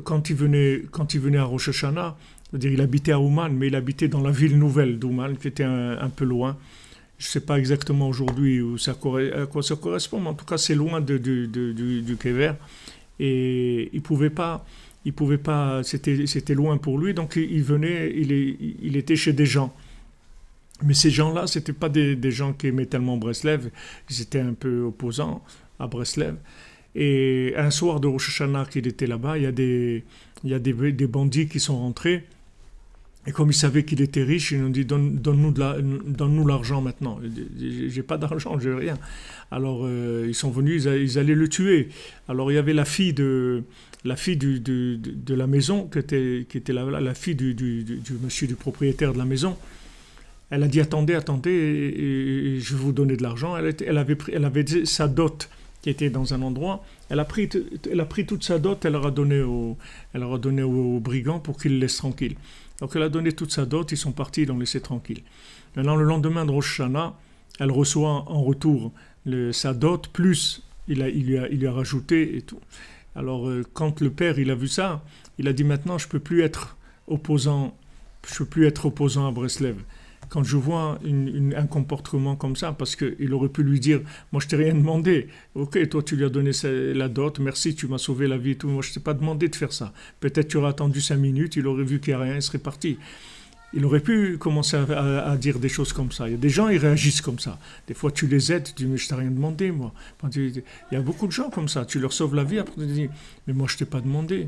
quand il venait à Rosh Hashanah, c'est-à-dire il habitait à Ouman, mais il habitait dans la ville nouvelle d'Ouman, qui était un peu loin. Je ne sais pas exactement aujourd'hui à quoi ça correspond, mais en tout cas c'est loin du Kever. Et il pouvait pas, c'était loin pour lui, donc il était chez des gens. Mais ces gens-là, ce n'étaient pas des gens qui aimaient tellement Breslev, ils étaient un peu opposants à Breslev. Et un soir de Rosh Hashanah qu'il était là-bas, il y a des bandits qui sont rentrés. Et comme ils savaient qu'il était riche, ils nous ont dit donne-nous l'argent maintenant. J'ai pas d'argent, j'ai rien. Alors ils sont venus, ils allaient le tuer. Alors il y avait la fille de la maison qui était là, la fille du monsieur du propriétaire de la maison. Elle a dit attendez, et je vais vous donner de l'argent. Elle avait sa dot qui était dans un endroit. Elle a pris toute sa dot, elle leur a donné aux brigands pour qu'ils le laissent tranquille. Donc elle a donné toute sa dot, ils sont partis, ils l'ont laissé tranquille. Maintenant, le lendemain de Rosh Hashanah, elle reçoit en retour sa dot, plus il lui a rajouté et tout. Alors, quand le père il a vu ça, il a dit maintenant, je peux plus être opposant à Breslev. Quand je vois un comportement comme ça, parce qu'il aurait pu lui dire, moi je t'ai rien demandé, ok, toi tu lui as donné la dot, merci, tu m'as sauvé la vie et tout, moi je t'ai pas demandé de faire ça. Peut-être tu aurais attendu 5 minutes, il aurait vu qu'il n'y a rien, il serait parti. Il aurait pu commencer à dire des choses comme ça. Il y a des gens, ils réagissent comme ça. Des fois tu les aides, tu dis, mais je t'ai rien demandé, moi. Il y a beaucoup de gens comme ça, tu leur sauves la vie, après tu dis, mais moi je t'ai pas demandé.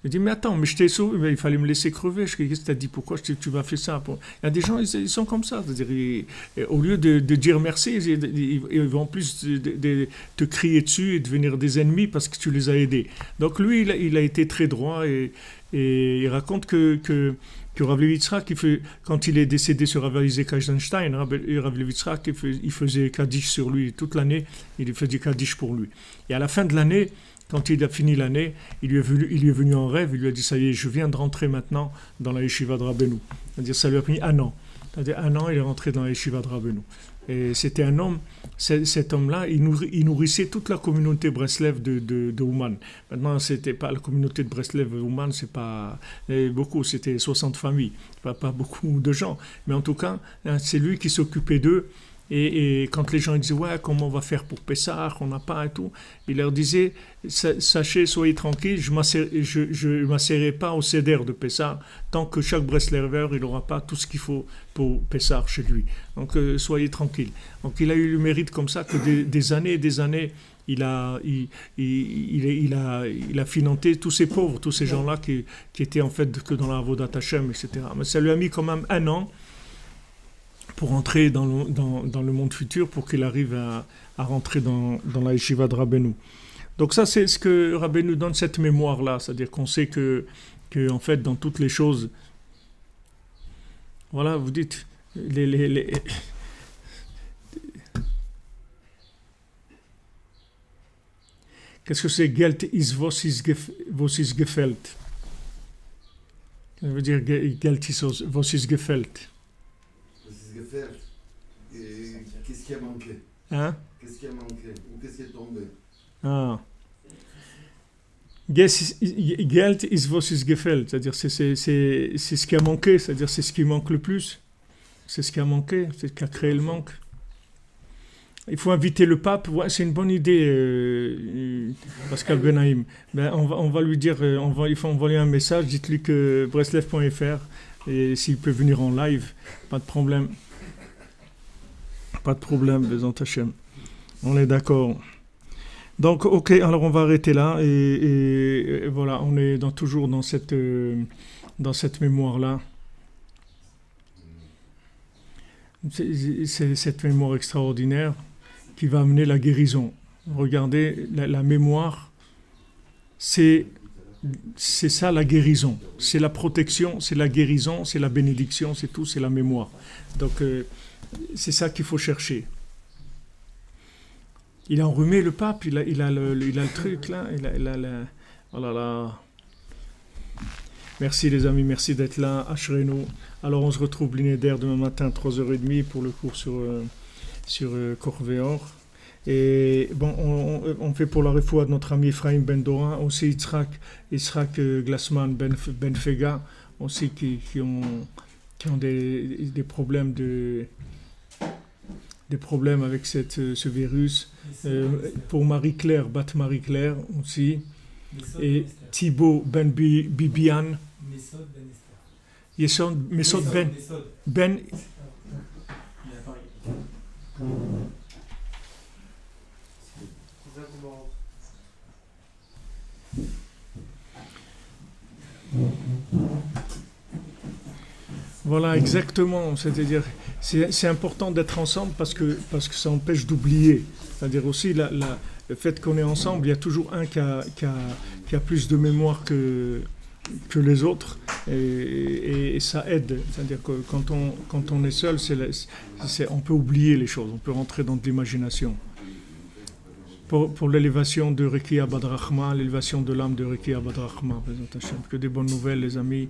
Il dit, mais attends, mais je t'ai sauvé, mais il fallait me laisser crever. Qu'est-ce que tu as dit? Pourquoi tu m'as fait ça? Il y a des gens, ils sont comme ça. C'est-à-dire, au lieu de dire merci, ils vont en plus te crier dessus et devenir des ennemis parce que tu les as aidés. Donc lui, il a été très droit et il raconte que Rav Levi Yitzhak, quand il est décédé sur Rav Isaac Eisenstein, Rav Levi Yitzhak, il faisait Kaddish sur lui toute l'année, il faisait Kaddish pour lui. Et à la fin de l'année, quand il a fini l'année, il lui est venu en rêve, il lui a dit, ça y est, je viens de rentrer maintenant dans la yeshiva de Rabbeinu. C'est-à-dire, ça lui a pris 1 an. C'est-à-dire, 1 an, il est rentré dans la yeshiva de Rabbeinu. Et c'était un homme, cet homme-là, il nourrissait toute la communauté Breslev de Ouman. Maintenant, c'était pas la communauté de Breslev Ouman, c'est pas beaucoup, c'était 60 familles, pas beaucoup de gens. Mais en tout cas, c'est lui qui s'occupait d'eux. Et quand les gens disaient, ouais, comment on va faire pour Pessah, on n'a pas et tout, il leur disait, sachez, soyez tranquilles, je ne m'asserrai pas au Seder de Pessah tant que chaque Breslever, il n'aura pas tout ce qu'il faut pour Pessah chez lui. Donc, soyez tranquilles. Donc, il a eu le mérite comme ça que des années et des années, il a finanté tous ces pauvres, tous ces gens-là qui étaient en fait que dans la Avodat Hashem, etc. Mais ça lui a mis quand même 1 an pour entrer dans le monde futur, pour qu'il arrive à rentrer dans la yeshiva de Rabbeinu. Donc ça, c'est ce que Rabbeinu donne, cette mémoire-là, c'est-à-dire qu'on sait que en fait, dans toutes les choses, voilà, vous dites, qu'est-ce que c'est? Geld is was is gefällt. Ça veut dire Geld is was is gefällt. Qu'est-ce qui a manqué? Hein? Qu'est-ce qui a manqué? Ou qu'est-ce qui est tombé? Ah. Geld ist was ist gefällt, c'est-à-dire c'est ce qui a manqué, c'est-à-dire c'est ce qui manque le plus. C'est ce qui a manqué, c'est ce qui a créé le manque. Il faut inviter le pape, ouais, c'est une bonne idée, Pascal Benaïm. Ben, on va lui dire, il faut envoyer un message, dites-lui que breslev.fr, et s'il peut venir en live, pas de problème. Pas de problème, Bézant Hachem. On est d'accord. Donc, ok, alors on va arrêter là. Et voilà, on est toujours dans cette mémoire-là. C'est cette mémoire extraordinaire qui va amener la guérison. Regardez, la mémoire, c'est c'est ça la guérison. C'est la protection, c'est la guérison, c'est la bénédiction, c'est tout, c'est la mémoire. Donc c'est ça qu'il faut chercher. Il a enrhumé le pape, il a le truc là, oh là là. Merci les amis, merci d'être là, Ashrenu. Alors on se retrouve l'Inéder demain matin 3h30 pour le cours sur Corvéor. Et bon, on fait pour la refoua de notre ami Ephraim Ben Dora, aussi Yitzhak Glassman Ben Fega, aussi qui ont des problèmes des problèmes avec ce virus. Pour Marie-Claire, Bat Marie-Claire aussi. Et Thibaut Ben Bibian. Mesod Ben. Voilà, exactement. C'est-à-dire, c'est important d'être ensemble parce que ça empêche d'oublier. C'est-à-dire aussi le fait qu'on est ensemble, il y a toujours un qui a plus de mémoire que les autres et ça aide. C'est-à-dire que quand on est seul, on peut oublier les choses, on peut rentrer dans de l'imagination. Pour l'élévation de Reki Abad Rahma, l'élévation de l'âme de Reki Abad Rahma, que des bonnes nouvelles les amis,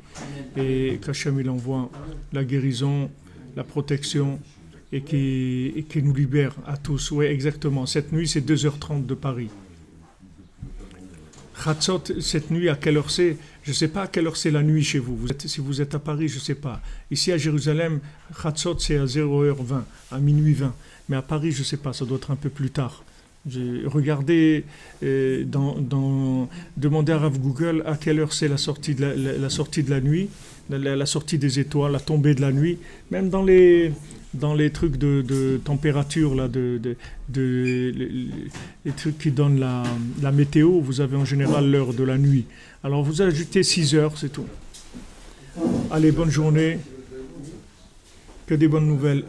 et qu'Hachem il envoie la guérison, la protection et qui nous libère à tous. Oui, exactement. Cette nuit, c'est 2h30 de Paris. Chatzot, cette nuit, à quelle heure c'est? Je ne sais pas à quelle heure c'est la nuit chez vous. Si vous êtes à Paris, je ne sais pas. Ici à Jérusalem, Chatzot, c'est à 0h20, à minuit 20. Mais à Paris, je ne sais pas, ça doit être un peu plus tard. J'ai regardé, demandé à Rav Google à quelle heure c'est la sortie de la nuit, la sortie des étoiles, la tombée de la nuit. Même dans les trucs de température, là, les trucs qui donnent la météo, vous avez en général l'heure de la nuit. Alors vous ajoutez 6 heures, c'est tout. Allez, bonne journée. Que des bonnes nouvelles.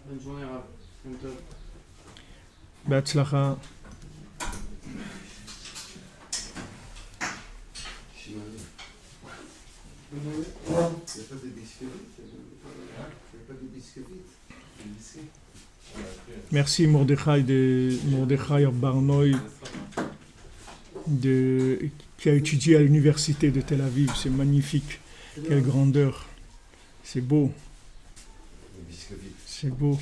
Bonne journée, Rav. Be'atzlacha. Il n'y a pas de biscuits. Merci Mordechai Barnoy qui a étudié à l'université de Tel Aviv. C'est magnifique. Quelle grandeur. C'est beau. C'est beau.